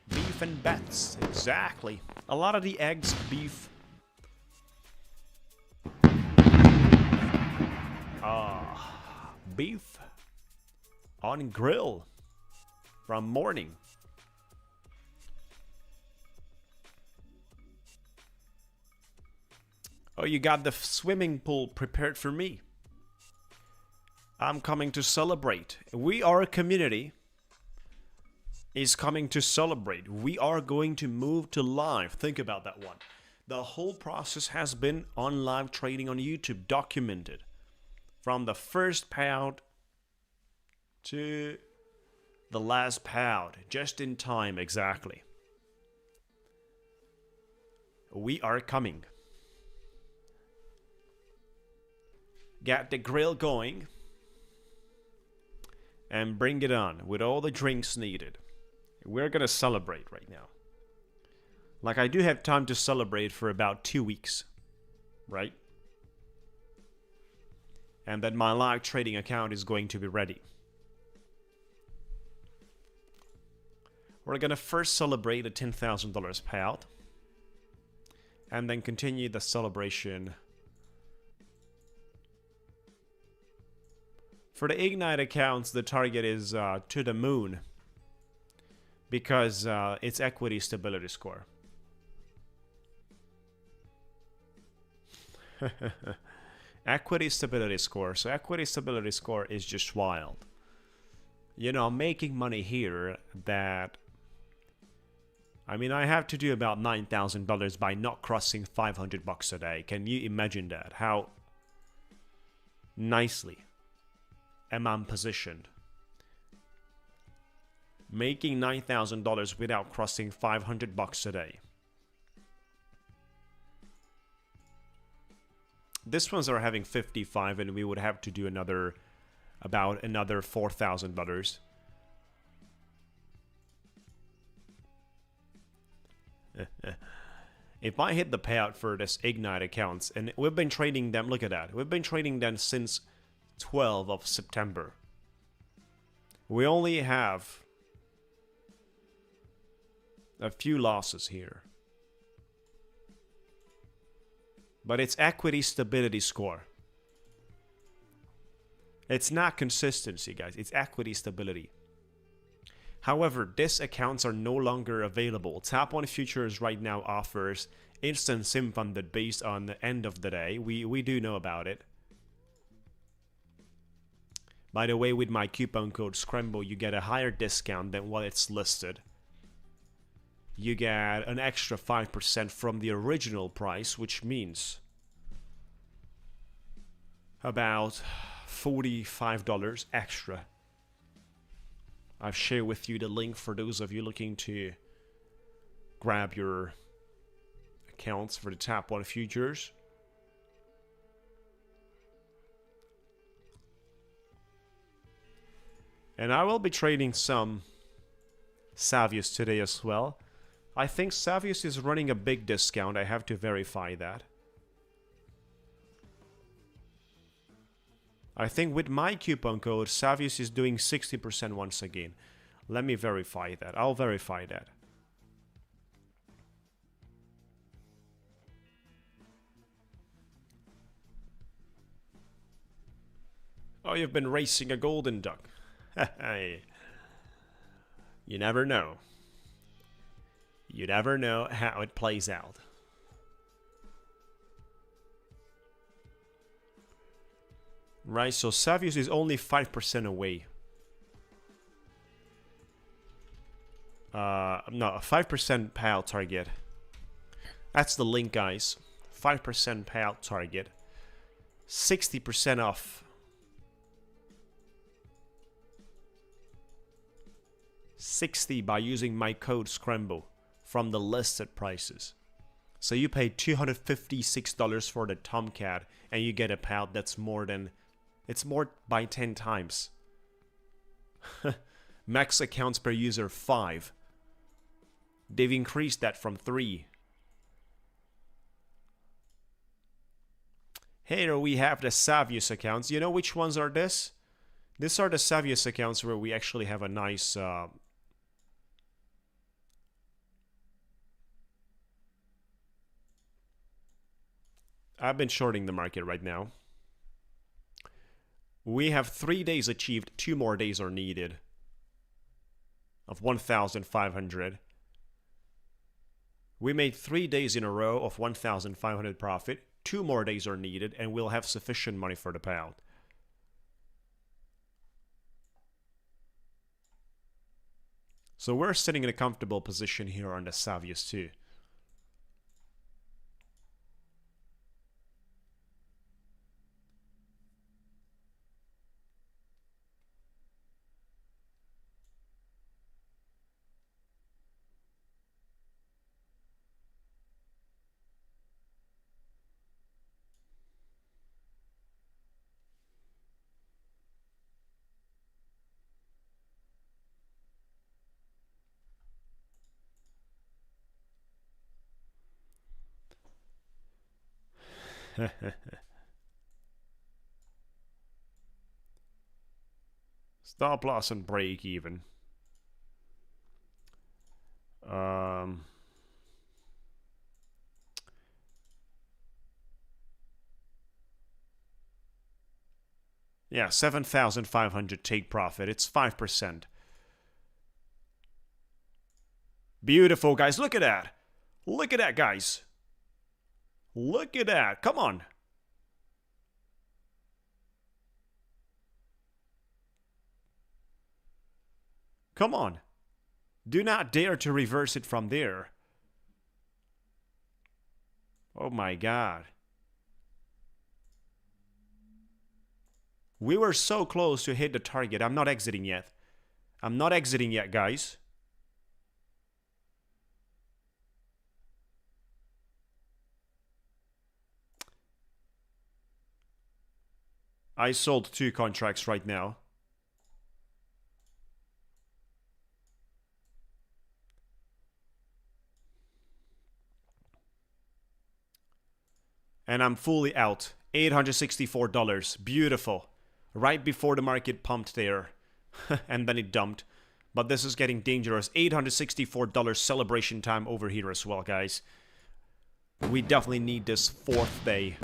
Beef and bets. Exactly. A lot of the eggs, beef. Beef on grill from morning. Oh, you got the swimming pool prepared for me. I'm coming to celebrate. We are a community is coming to celebrate. We are going to move to live. Think about that one. The whole process has been on live trading on YouTube, documented. From the first payout to the last payout, just in time exactly. We are coming. Get the grill going and bring it on with all the drinks needed. We're gonna celebrate right now. Like, I do have time to celebrate for about 2 weeks, right? And then my live trading account is going to be ready. We're gonna first celebrate a $10,000 payout, and then continue the celebration. For the Ignite accounts, the target is to the moon, because it's equity stability score. Equity stability score. So equity stability score is just wild. You know, I'm making money here that, I mean, I have to do about $9,000 by not crossing 500 bucks a day. Can you imagine that? How nicely am I positioned? Making $9,000 without crossing 500 bucks a day. This ones are having 55, and we would have to do another, about another $4,000. If I hit the payout for this Ignite accounts, and we've been trading them, look at that. We've been trading them since 12th of September. We only have a few losses here. But it's equity stability score. It's not consistency, guys. It's equity stability. However, these accounts are no longer available. Tap on Futures right now offers instant sim funded based on the end of the day. We do know about it. By the way, with my coupon code Scramble, you get a higher discount than what it's listed. You get an extra 5% from the original price, which means about $45 extra. I've shared with you the link for those of you looking to grab your accounts for the Tap One Futures. And I will be trading some Savius today as well. I think Savius is running a big discount. I have to verify that. I think with my coupon code, Savius is doing 60% once again. Let me verify that. I'll verify that. Oh, you've been racing a golden duck. You never know. You never know how it plays out. Right, so Savius is only 5% away. No, a 5% payout target. That's the link, guys. 5% payout target. 60% off. 60 by using my code Scramble from the listed prices. So you pay $256 for the Tomcat and you get a payout that's more by 10 times. Max accounts per user 5. They've increased that from 3. Here we have the Savius accounts. You know which ones are this? These are the Savius accounts where we actually have a nice I've been shorting the market right now. We have 3 days achieved, 2 more days are needed of 1,500. We made 3 days in a row of 1,500 profit. 2 more days are needed and we'll have sufficient money for the payout. So we're sitting in a comfortable position here on the Savius too. Stop loss and break even. Yeah, 7,500 take profit. It's 5%. Beautiful, guys. Look at that. Look at that, guys. Look at that. Come on. Come on. Do not dare to reverse it from there. Oh my God. We were so close to hit the target. I'm not exiting yet. I'm not exiting yet, guys. I sold 2 contracts right now. And I'm fully out. $864. Beautiful. Right before the market pumped there. And then it dumped. But this is getting dangerous. $864 celebration time over here as well, guys. We definitely need this 4th day.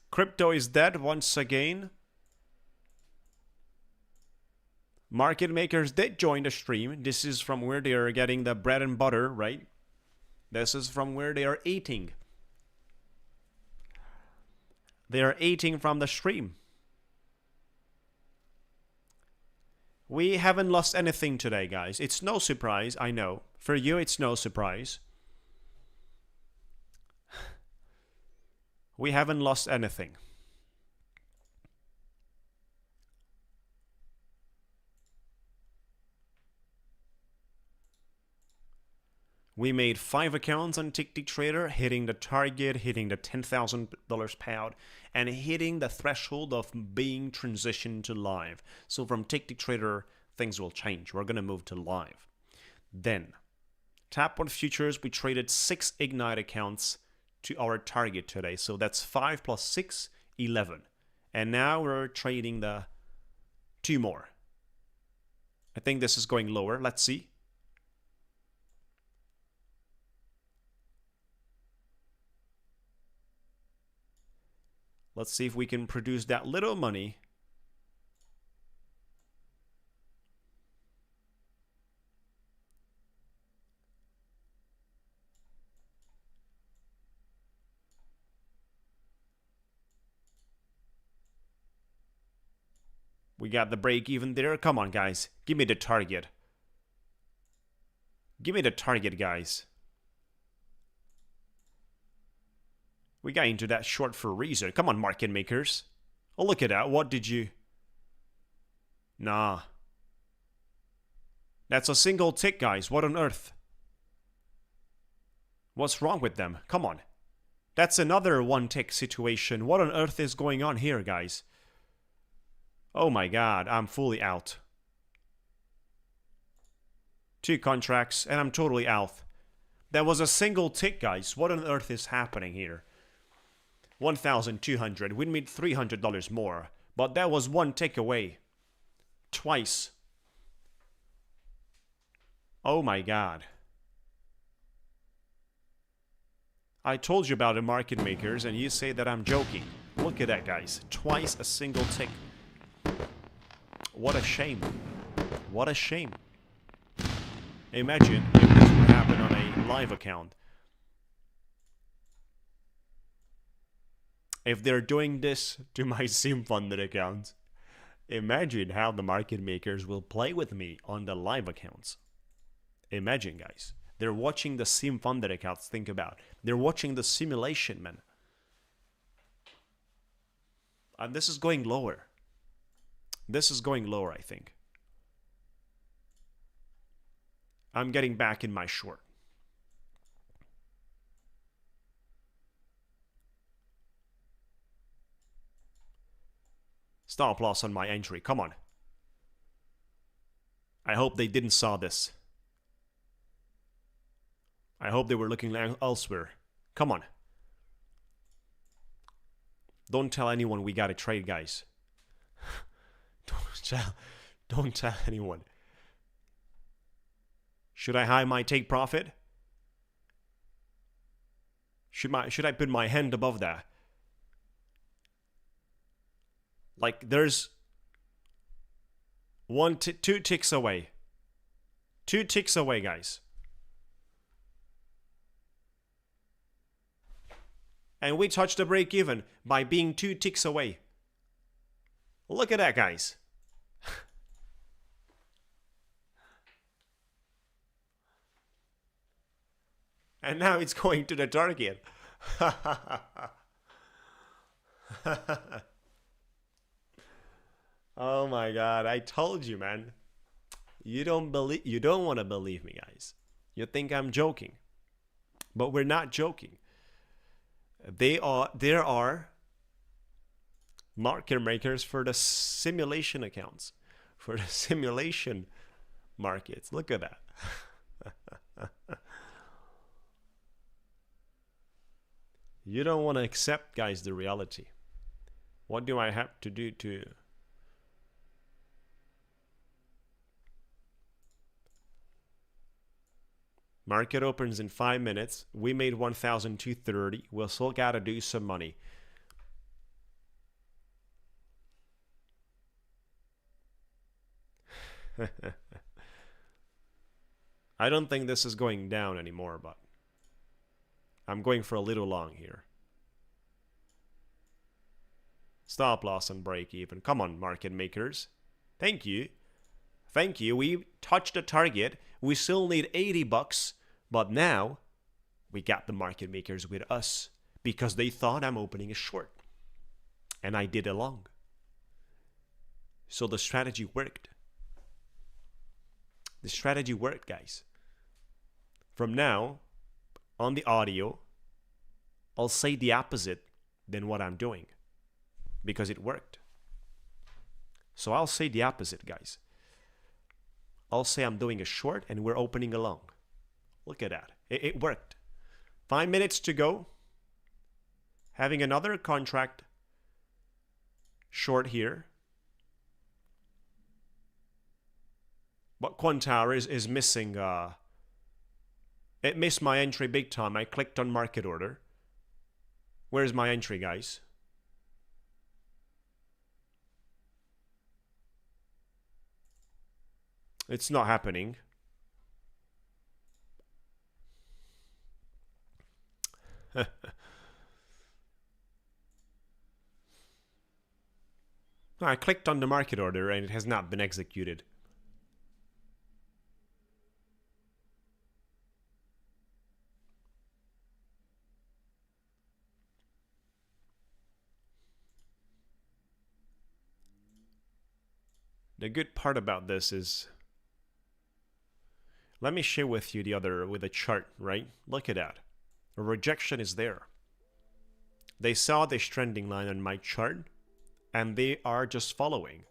Crypto is dead once again. Market makers did join the stream. This is from where they are getting the bread and butter, right? This is from where they are eating. They are eating from the stream. We haven't lost anything today, guys. It's no surprise, I know. For you, it's no surprise. We haven't lost anything. We made 5 accounts on Ticktick Trader, hitting the target, hitting the $10,000 payout, and hitting the threshold of being transitioned to live. So from Ticktick Trader, things will change. We're going to move to live. Then, tap on futures, we traded 6 Ignite accounts to our target today. So that's 5 plus 6, 11. And now we're trading the 2 more. I think this is going lower. Let's see. Let's see if we can produce that little money. We got the break even there. Come on, guys. Give me the target. Give me the target, guys. We got into that short for a reason. Come on, market makers. Oh, look at that. What did you... Nah. That's a single tick, guys. What on earth? What's wrong with them? Come on. That's another one tick situation. What on earth is going on here, guys? Oh my god, I'm fully out. 2 contracts, and I'm totally out. That was a single tick, guys. What on earth is happening here? 1,200. We made $300 more. But that was one tick away. Twice. Oh my god. I told you about the market makers, and you say that I'm joking. Look at that, guys. Twice a single tick. What a shame. What a shame. Imagine if this would happen on a live account. If they're doing this to my sim-funded account, imagine how the market makers will play with me on the live accounts. Imagine, guys. They're watching the sim-funded accounts. Think about. They're watching the simulation, man. And this is going lower. This is going lower, I think. I'm getting back in my short. Stop loss on my entry. Come on. I hope they didn't saw this. I hope they were looking elsewhere. Come on. Don't tell anyone we got a trade, guys. Don't tell anyone. Should I hide my take profit? Should I put my hand above that? Like there's 2 ticks away. 2 ticks away, guys. And we touched the break even by being 2 ticks away. Look at that, guys. And now it's going to the target. Oh my god, I told you, man. You don't want to believe me, guys. You think I'm joking. But we're not joking. There are market makers for the simulation accounts, for the simulation markets. Look at that. You don't want to accept, guys, the reality. What do I have to do to... Market opens in 5 minutes. We made 1,230. We'll still gotta do some money. I don't think this is going down anymore, but I'm going for a little long here. Stop loss and break even. Come on, market makers. Thank you. Thank you. We touched the target. We still need 80 bucks. But now, we got the market makers with us because they thought I'm opening a short. And I did a long. So the strategy worked. The strategy worked, guys. From now, on the audio, I'll say the opposite than what I'm doing. Because it worked. So I'll say the opposite, guys. I'll say I'm doing a short and we're opening a long. Look at that. It worked. 5 minutes to go. Having another contract short here. But Quantower is missing. It missed my entry big time. I clicked on market order. Where's my entry, guys? It's not happening. I clicked on the market order and it has not been executed. The good part about this is, let me share with you the other with a chart, right? Look at that. A rejection is there. They saw this trending line on my chart and they are just following.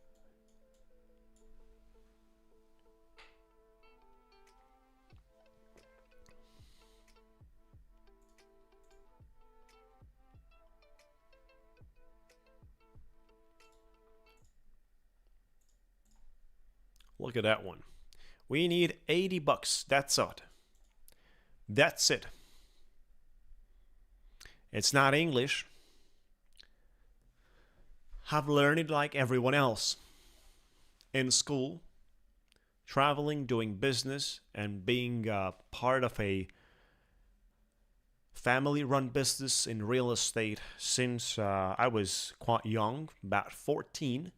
Look at that one. We need 80 bucks. That's it. That's it. It's not English. I've learned it like everyone else. In school, traveling, doing business, and being part of a family-run business in real estate since I was quite young, about 14.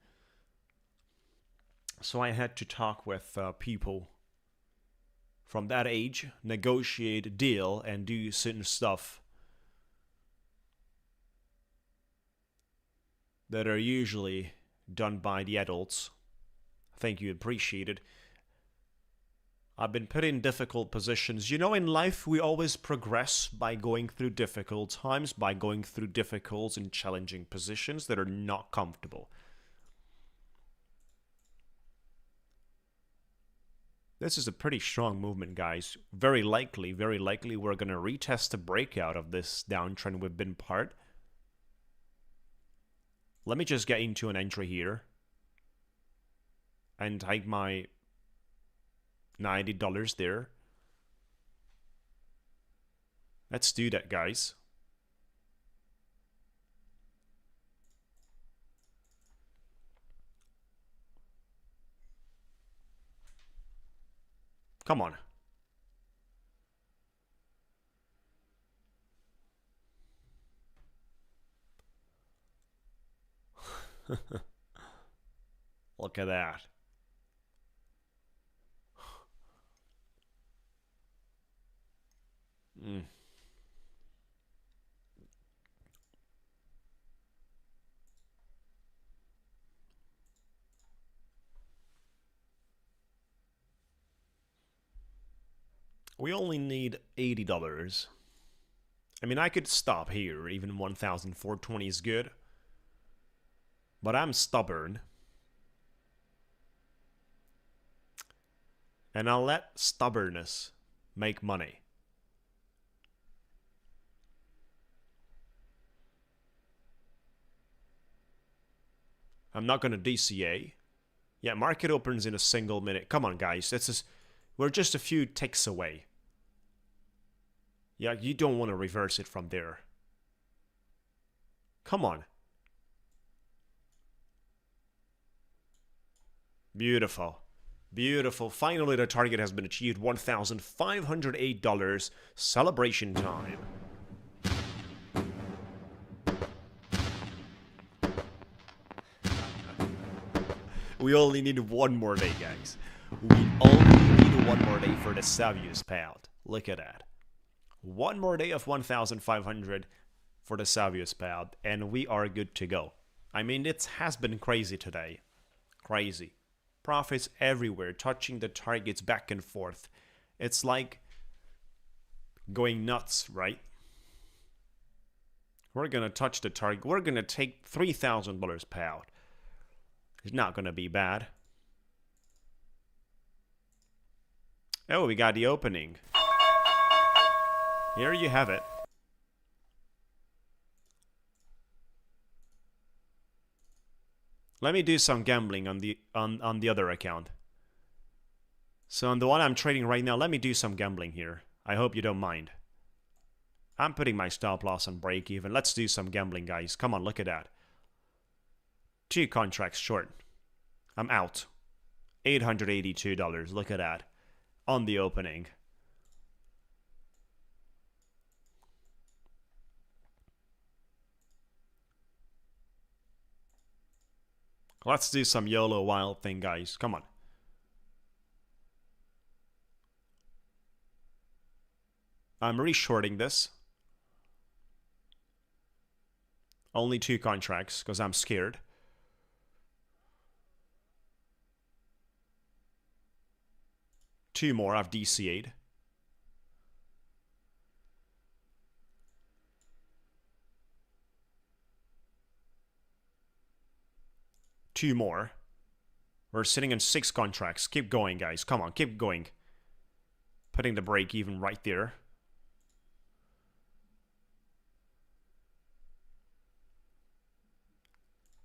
So I had to talk with people from that age, negotiate a deal, and do certain stuff that are usually done by the adults. I think you appreciate it. I've been put in difficult positions. You know, in life, we always progress by going through difficult times, by going through difficult and challenging positions that are not comfortable. This is a pretty strong movement, guys. Very likely we're going to retest the breakout of this downtrend we've been part. Let me just get into an entry here and take my $90 there. Let's do that, guys. Come on. Look at that. We only need $80. I mean, I could stop here. Even 1,420 is good. But I'm stubborn. And I'll let stubbornness make money. I'm not going to DCA. Yeah, market opens in a single minute. Come on, guys. We're just a few ticks away. Yeah, you don't want to reverse it from there. Come on. Beautiful. Beautiful. Finally, the target has been achieved. $1,508. Celebration time. We only need one more day, guys. We only need one more day for the Savius payout. Look at that. One more day of 1,500 for the Savius payout, and we are good to go. I mean, it has been crazy today. Crazy. Profits everywhere, touching the targets back and forth. It's like going nuts, right? We're going to touch the target. We're going to take $3,000 payout. It's not going to be bad. Oh, we got the opening. Here you have it. Let me do some gambling on the other account. So on the one I'm trading right now, let me do some gambling here. I hope you don't mind. I'm putting my stop loss on break even. Let's do some gambling, guys. Come on, look at that. 2 contracts short. I'm out. $882. Look at that. On the opening. Let's do some YOLO wild thing, guys. Come on. I'm reshorting this. Only 2 contracts because I'm scared. 2 more. I've DCA'd. Two more. We're sitting in 6 contracts. Keep going, guys. Come on, keep going. Putting the break even right there.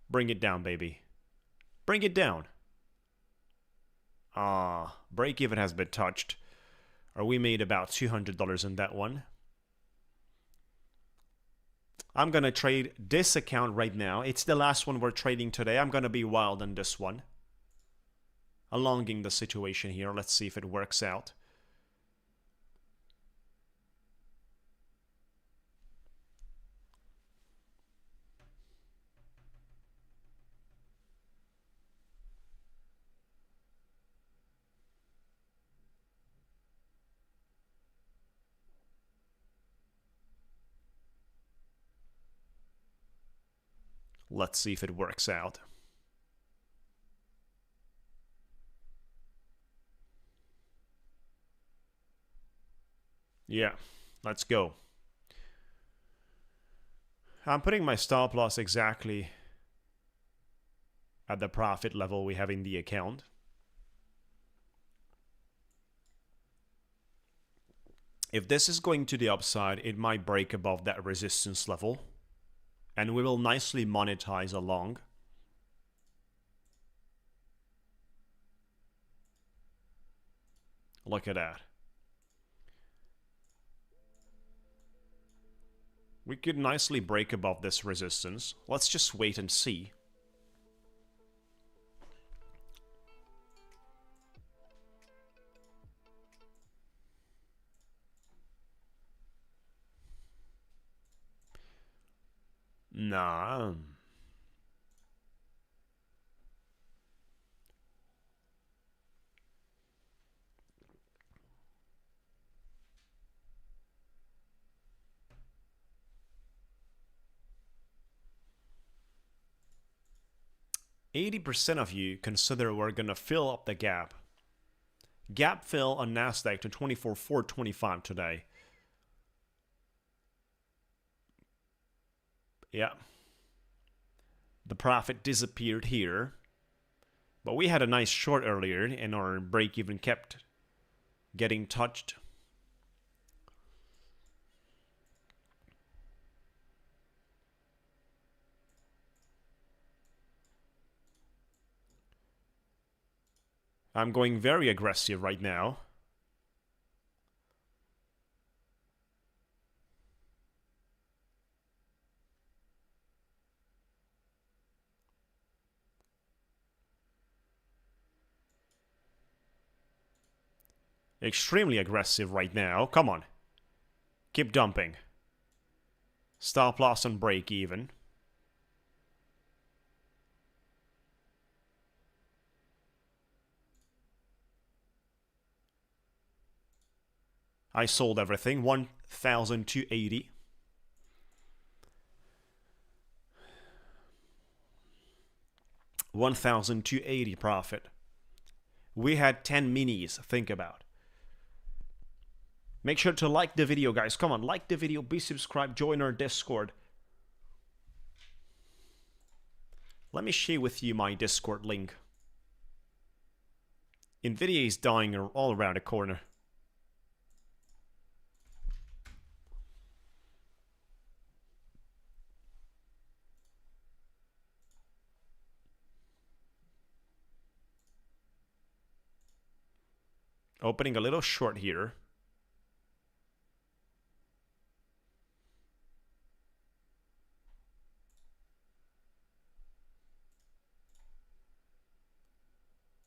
Bring it down, baby. Bring it down. Break even has been touched. Or we made about $200 in that one. I'm gonna trade this account right now. It's the last one we're trading today. I'm gonna be wild on this one. Alonging the situation here. Let's see if it works out. Let's see if it works out. Yeah, let's go. I'm putting my stop loss exactly at the profit level we have in the account. If this is going to the upside, it might break above that resistance level. And we will nicely monetize along. Look at that. We could nicely break above this resistance. Let's just wait and see. Nah. 80% of you consider we're gonna fill up the gap. Gap fill on Nasdaq to 24,425 today. Yeah. The profit disappeared here. But we had a nice short earlier and our break even kept getting touched. I'm going very aggressive right now. Extremely aggressive right now. Come on. Keep dumping. Stop loss and break even. I sold everything. 1,280. $1,280 profit. We had 10 minis. Think about. Make sure to like the video, guys. Come on, like the video, be subscribed, join our Discord. Let me share with you my Discord link. Nvidia is dying all around the corner. Opening a little short here.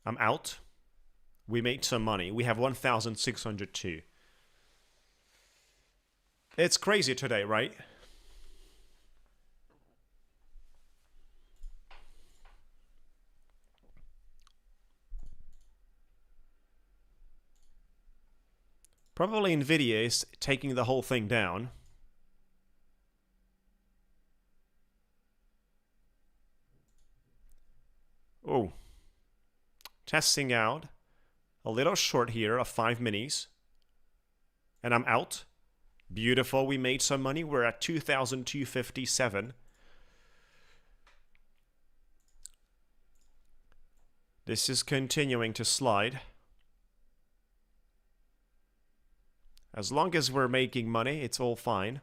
I'm out. We made some money. We have 1,602. It's crazy today, right? Probably Nvidia is taking the whole thing down. Oh. Testing out a little short here of 5 minis. And I'm out. Beautiful. We made some money. We're at 2,257. This is continuing to slide. As long as we're making money, it's all fine.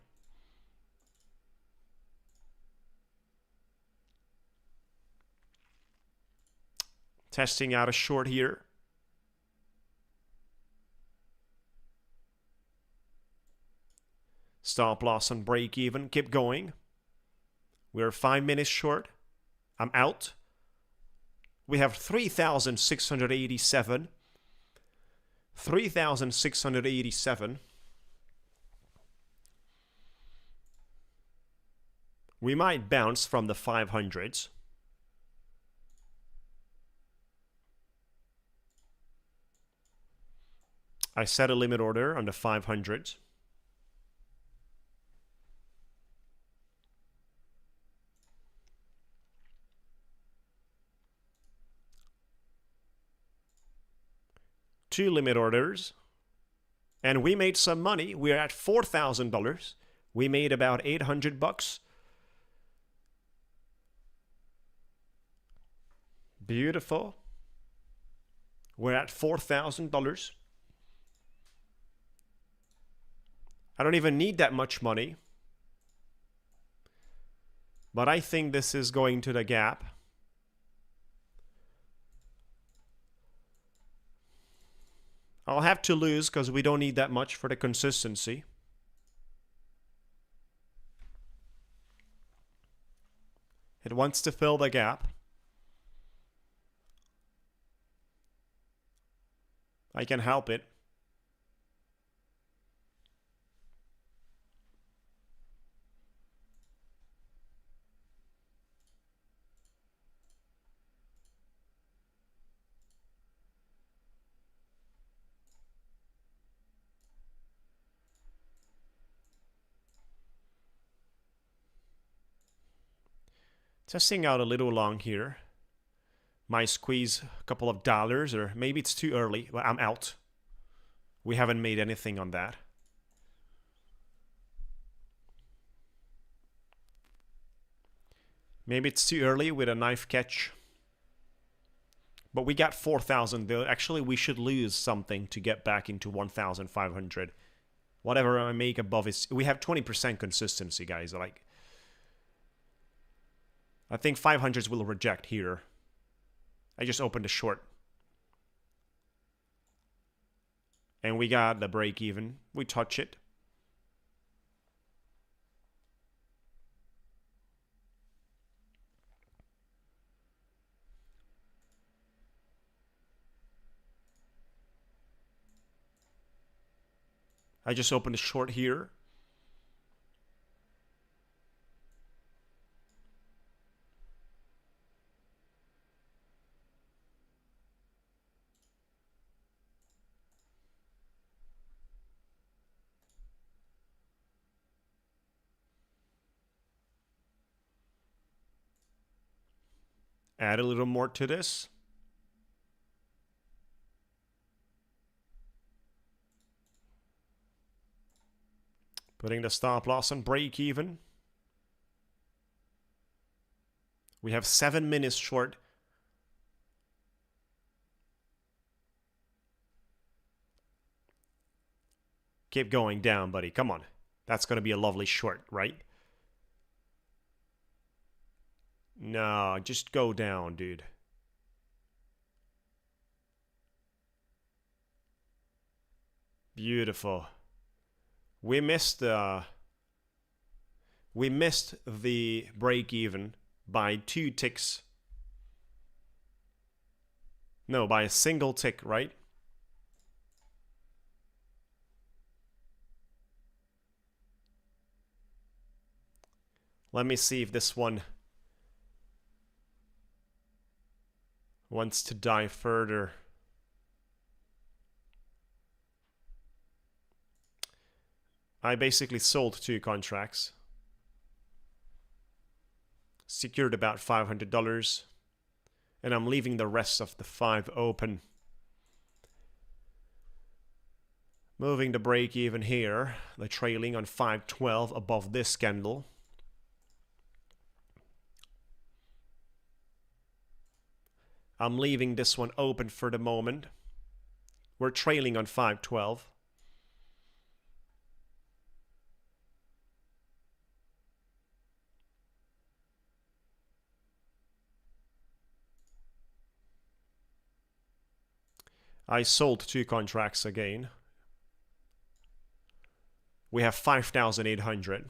Testing out a short here. Stop loss on break even. Keep going. We're 5 minutes short. I'm out. We have 3,687. 3,687. We might bounce from the 500s. I set a limit order on the 500s. Two limit orders. And we made some money. We're at $4,000. We made about 800 bucks. Beautiful. We're at $4,000. I don't even need that much money. But I think this is going to the gap. I'll have to lose because we don't need that much for the consistency. It wants to fill the gap. I can help it. Testing out a little long here. Might squeeze a couple of dollars, or maybe it's too early. Well, I'm out. We haven't made anything on that. Maybe it's too early with a knife catch. But we got 4,000 though. Actually, we should lose something to get back into 1,500. Whatever I make above is... We have 20% consistency, guys. Like, I think 500s will reject here. I just opened a short. And we got the break even. We touch it. I just opened a short here. Add a little more to this. Putting the stop loss on break even. We have 7 minutes short. Keep going down, buddy. Come on. That's going to be a lovely short, right? No, just go down, dude. Beautiful. We missed the break even by 2 ticks. No, by a single tick, right? Let me see if this one wants to dive further. I basically sold 2 contracts. Secured about $500. And I'm leaving the rest of the 5 open. Moving the break even here. The trailing on 512 above this candle. I'm leaving this one open for the moment. We're trailing on 512. I sold 2 contracts again. We have 5,800.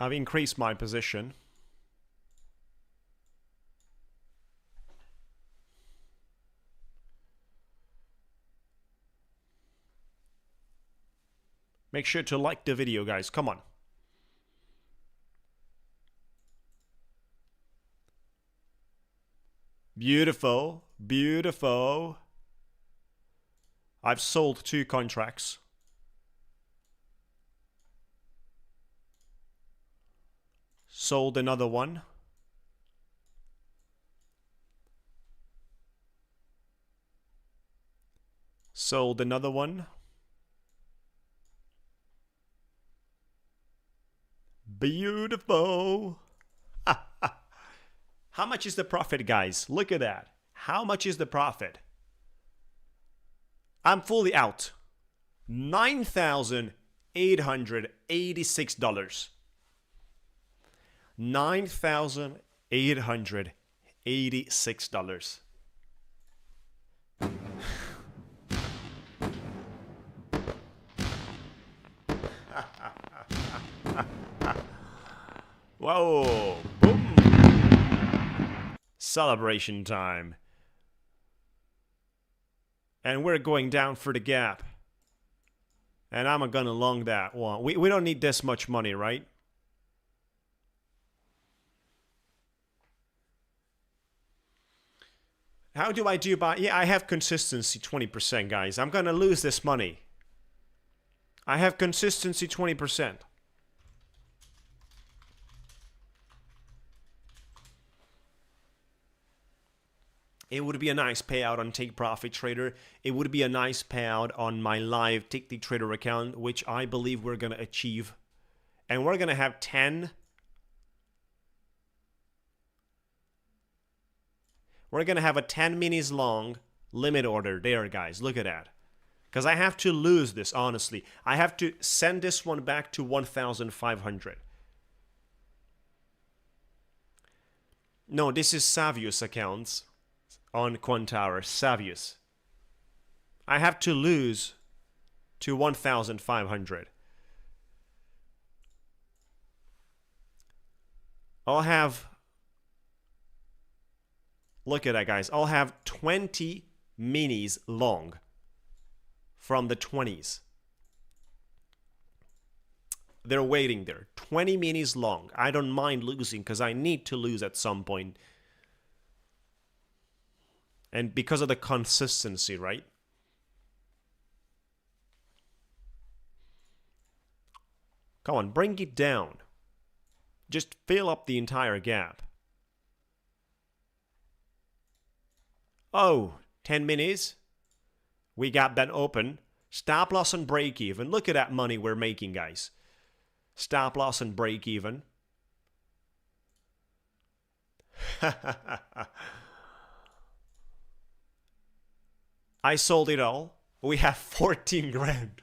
I've increased my position. Make sure to like the video, guys. Come on. Beautiful. Beautiful. I've sold 2 contracts. Sold another one. Sold another one. Beautiful. How much is the profit, guys? Look at that. How much is the profit? I'm fully out. $9,886. $9,886. Whoa, boom. Celebration time. And we're going down for the gap. And I'm gonna long that one. We don't need this much money, right? How do I do by... Yeah, I have consistency 20%, guys. I'm gonna lose this money. I have consistency 20%. It would be a nice payout on Take Profit Trader. It would be a nice payout on my live Ticktick Trader account, which I believe we're going to achieve. And we're going to have 10. We're going to have a 10 minis long limit order there, guys. Look at that. Because I have to lose this, honestly. I have to send this one back to 1,500. No, this is Savius accounts. On Quantower, Savius. I have to lose to 1,500. I'll have... Look at that, guys. I'll have 20 minis long from the 20s. They're waiting there. 20 minis long. I don't mind losing because I need to lose at some point. And because of the consistency, right? Come on, bring it down. Just fill up the entire gap. Oh, 10 minis. We got that open. Stop loss and break even. Look at that money we're making, guys. Stop loss and break even. I sold it all. We have 14 grand.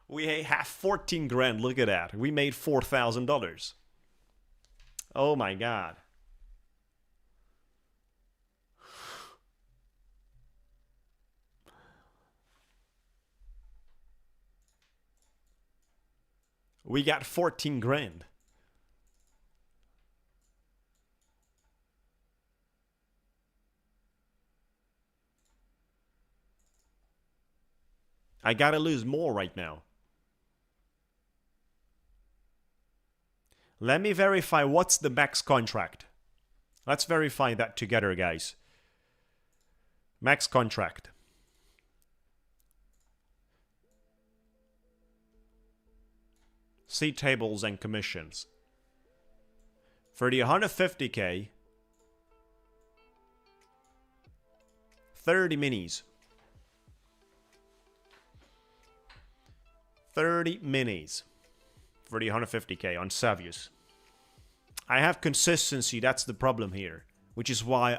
We have 14 grand. Look at that. We made $4,000. Oh my God. We got 14 grand. I gotta lose more right now. Let me verify what's the max contract. Let's verify that together, guys. Max contract. See tables and commissions. For the 150K, 30 minis. 30 minis for the 150K on Savius. I have consistency, that's the problem here. Which is why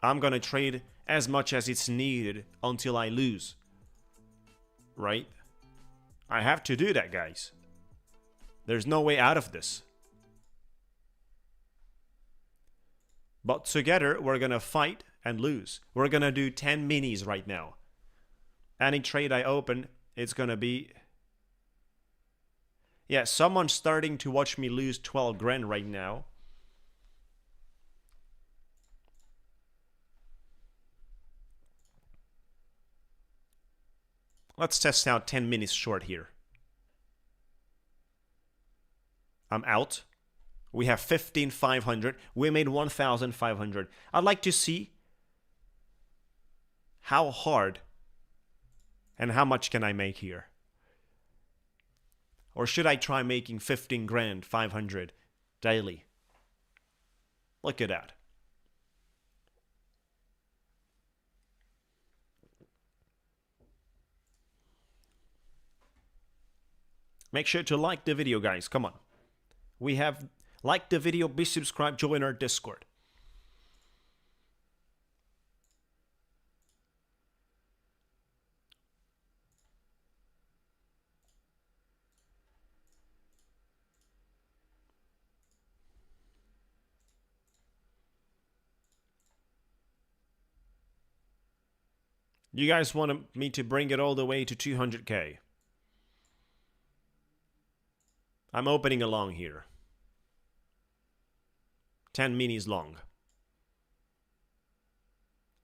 I'm gonna trade as much as it's needed until I lose. Right? I have to do that, guys. There's no way out of this. But together, we're gonna fight and lose. We're gonna do 10 minis right now. Any trade I open, it's gonna be... Yeah, someone's starting to watch me lose 12 grand right now. Let's test out 10 minis short here. I'm out. We have 15,500. We made 1,500. I'd like to see how hard and how much can I make here. Or should I try making 15 grand, 500 daily? Look at that. Make sure to like the video, guys. Come on. We have liked the video, be subscribed, join our Discord. You guys want me to bring it all the way to 200K. I'm opening a long here. 10 minis long.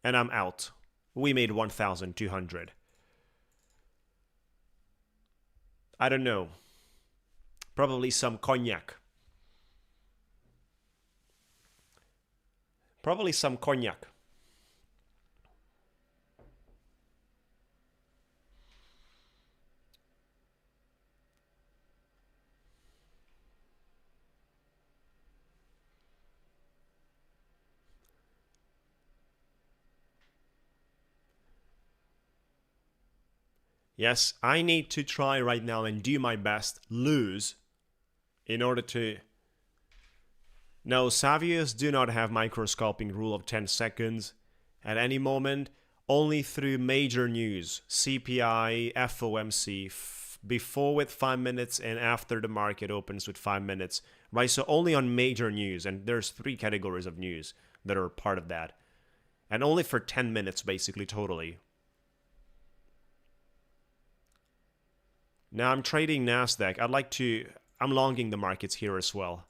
And I'm out. We made 1,200. I don't know. Probably some cognac. Probably some cognac. Yes, I need to try right now and do my best, lose, in order to... No, Savius do not have microscoping rule of 10 seconds at any moment, only through major news, CPI, FOMC, before with 5 minutes and after the market opens with 5 minutes, right? So only on major news, and there's 3 categories of news that are part of that. And only for 10 minutes, basically, totally. Now I'm trading Nasdaq. I'm longing the markets here as well.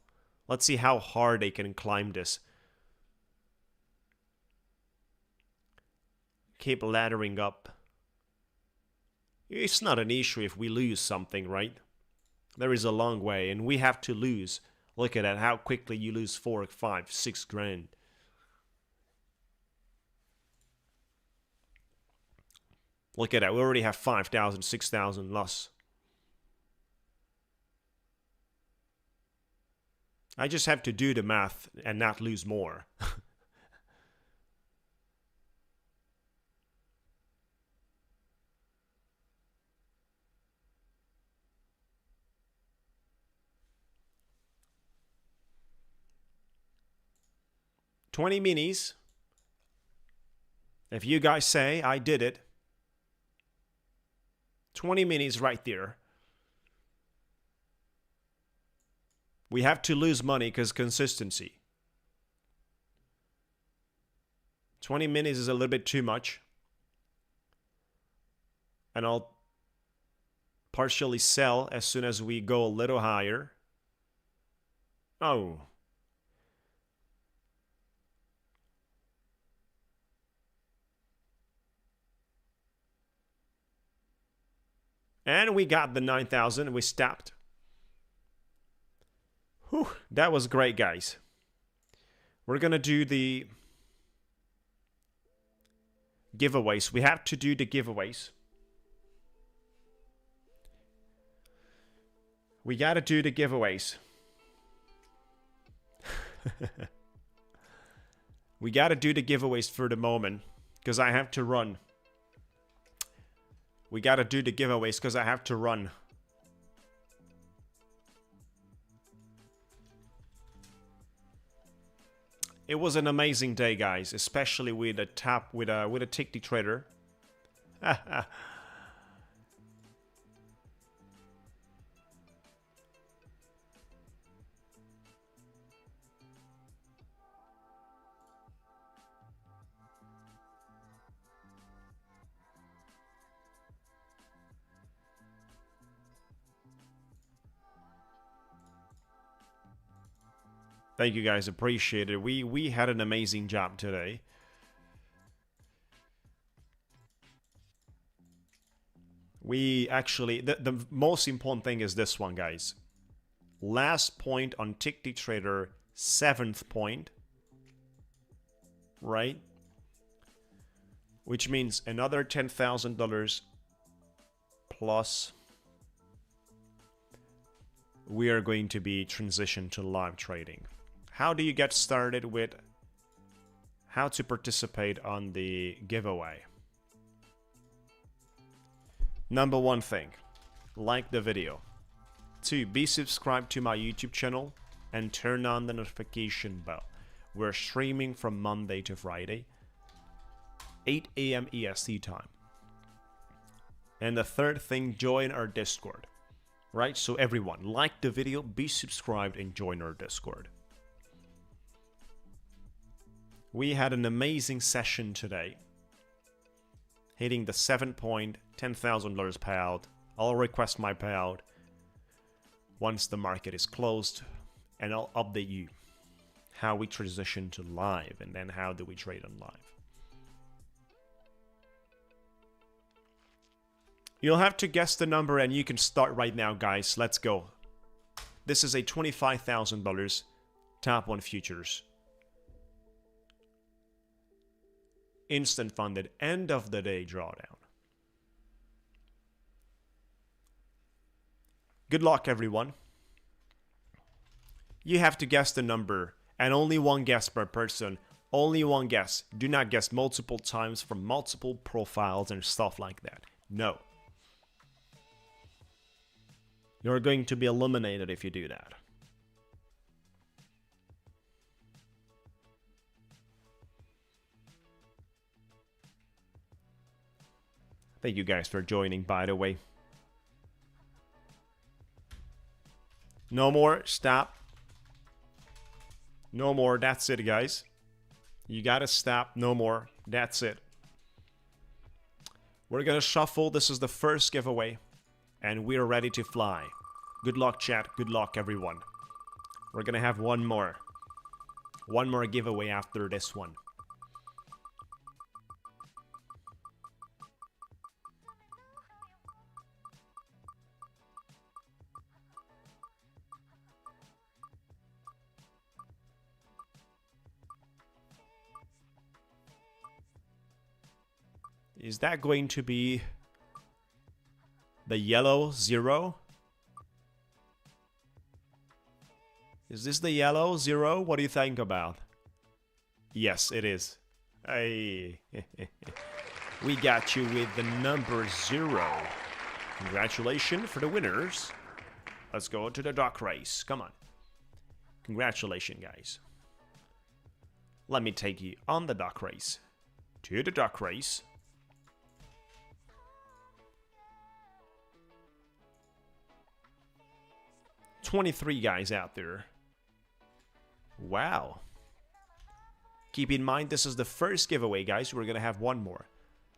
Let's see how hard they can climb this. Keep laddering up. It's not an issue if we lose something, right? There is a long way, and we have to lose. Look at that, how quickly you lose 4, 5, 6 grand. Look at that, we already have 5,000, 6,000 loss. I just have to do the math and not lose more. $20 minis. If you guys say I did it, 20 minis right there. We have to lose money because consistency. 20 minis is a little bit too much. And I'll partially sell as soon as we go a little higher. Oh. And we got the 9,000. We stopped. Whew, that was great, guys. We're gonna do the giveaways. We have to do the giveaways. We gotta do the giveaways. We gotta do the giveaways for the moment, because I have to run. We gotta do the giveaways because I have to run. It was an amazing day, guys, especially with a Ticktick trader. Thank you guys, appreciate it. We had an amazing job today. We actually, the most important thing is this one, guys. Last point on Ticktick Trader, 7th point. Right? Which means another $10,000 plus we are going to be transitioned to live trading. How do you get started with how to participate on the giveaway? Number one thing, like the video. 2, be subscribed to my YouTube channel and turn on the notification bell. We're streaming from Monday to Friday, 8 AM EST time. And the third thing, join our Discord. Right? So everyone, like the video, be subscribed, and join our Discord. We had an amazing session today. Hitting the 7 point, $10,000 payout. I'll request my payout once the market is closed, and I'll update you how we transition to live, and then how do we trade on live. You'll have to guess the number, and you can start right now, guys. Let's go. This is a $25,000 top 1 futures. Instant funded, end of the day drawdown. Good luck, everyone. You have to guess the number, and only one guess per person. Only one guess. Do not guess multiple times from multiple profiles and stuff like that. No. You're going to be eliminated if you do that. Thank you guys for joining, by the way. No more. Stop. No more. That's it, guys. You gotta stop. No more. That's it. We're gonna shuffle. This is the first giveaway. And we're ready to fly. Good luck, chat. Good luck, everyone. We're gonna have one more. One more giveaway after this one. Is that going to be the yellow 0? Is this the yellow 0? What do you think about? Yes, it is. Hey, we got you with the number 0. Congratulations for the winners. Let's go to the duck race. Come on. Congratulations, guys. Let me take you on the duck race. To the duck race. $23 guys out there. Wow. Keep in mind, this is the first giveaway, guys. We're going to have one more.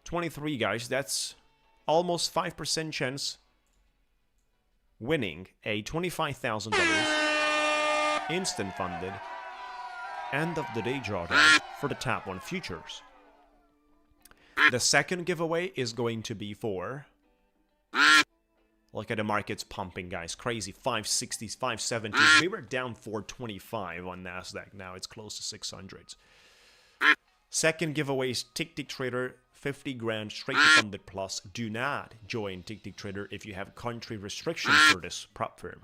23 guys, that's almost 5% chance winning a $25,000 instant funded end of the day drawdown for the top 1 futures. The second giveaway is going to be for Look at the markets pumping, guys. Crazy. 560s, 570s. We were down 425 on Nasdaq. Now it's close to 600s. Second giveaway is Ticktick Trader. 50 grand straight to funded plus. Do not join Ticktick Trader if you have country restrictions for this prop firm.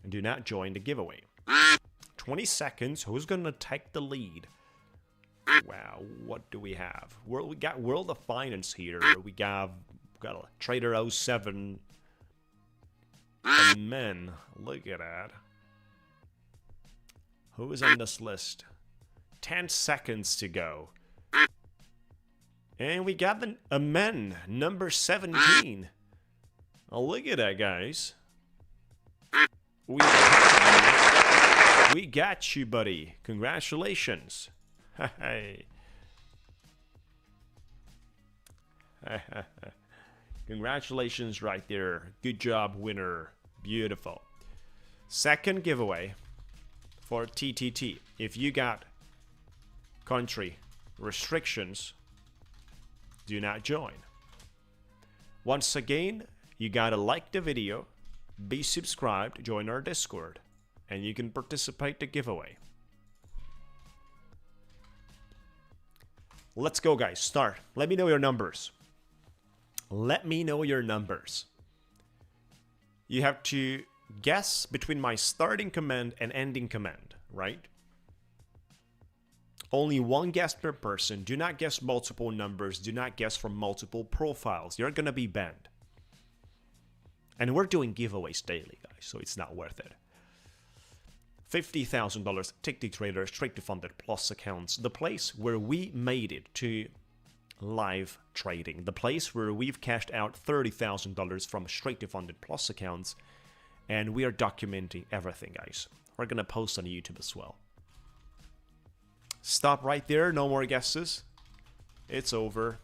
Do not join the giveaway. 20 seconds. Who's going to take the lead? Wow, what do we have? We got World of Finance here. We got a Trader 07. And men, look at that. Who is on this list? 10 seconds to go. And we got a men, number 17. Oh, look at that, guys. We got you, buddy. Congratulations. Hey. Congratulations right there. Good job, winner. Beautiful. Second giveaway for TTT. If you got country restrictions, do not join. Once again, you gotta like the video, be subscribed, join our Discord, and you can participate the giveaway. Let's go, guys. Start. Let me know your numbers. Let me know your numbers. You have to guess between my starting command and ending command, right? Only one guess per person. Do not guess multiple numbers. Do not guess from multiple profiles. You're going to be banned. And we're doing giveaways daily, guys, so it's not worth it. $50,000 Ticktick Trader straight to funded plus accounts. The place where we made it to live trading. The place where we've cashed out $30,000 from straight to funded plus accounts. And we are documenting everything, guys. We're going to post on YouTube as well. Stop right there. No more guesses. It's over.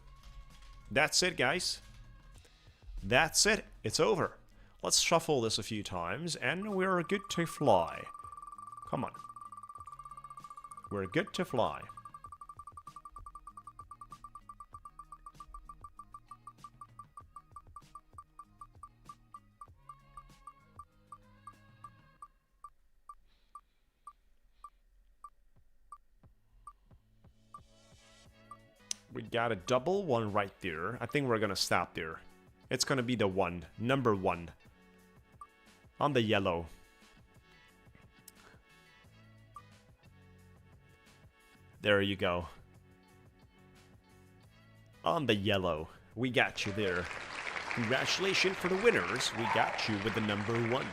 That's it, guys. That's it. It's over. Let's shuffle this a few times and we're good to fly. Come on. We're good to fly. We got a double one right there. I think we're gonna stop there. It's gonna be the one, number one. On the yellow. There you go. On the yellow. We got you there. Congratulations for the winners. We got you with the number one.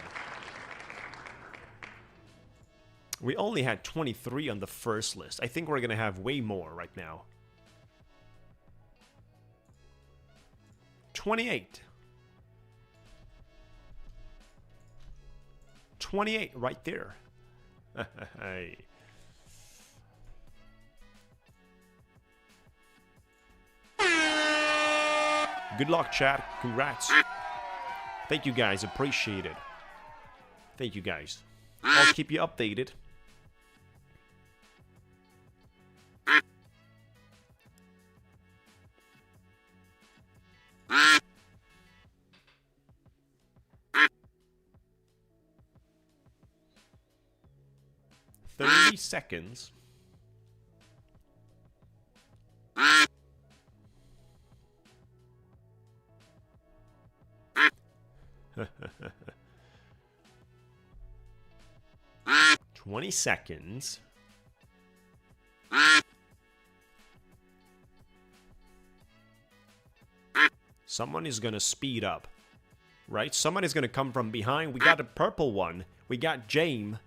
We only had 23 on the first list. I think we're gonna have way more right now. 28. 28 right there. Hey. Good luck, chat. Congrats. Thank you, guys. Appreciate it. Thank you, guys. I'll keep you updated. Seconds. $20 seconds. Someone is gonna speed up, right? Someone is gonna come from behind. We got a purple one. We got James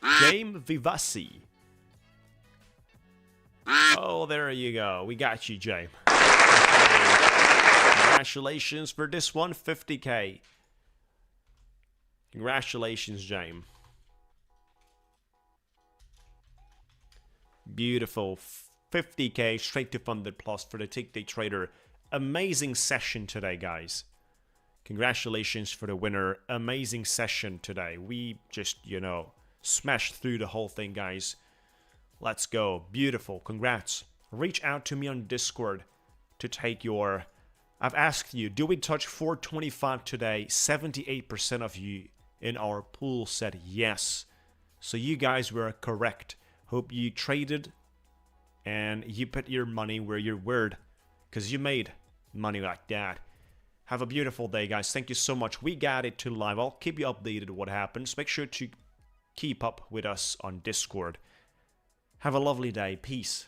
Vivasi. Oh, there you go. We got you, James. Congratulations for this one, 50K. Congratulations, James. Beautiful. 50K straight to funded plus for the Ticktick Trader. Amazing session today, guys. Congratulations for the winner. Amazing session today. We just, smashed through the whole thing, guys. Let's go. Beautiful. Congrats. Reach out to me on Discord to take your I've asked you, do we touch 425 today? 78% of you in our pool said yes. So you guys were correct. Hope you traded and you put your money where your word, because you made money like that. Have a beautiful day, guys. Thank you so much. We got it to live. I'll keep you updated what happens. Make sure to keep up with us on Discord. Have a lovely day. Peace.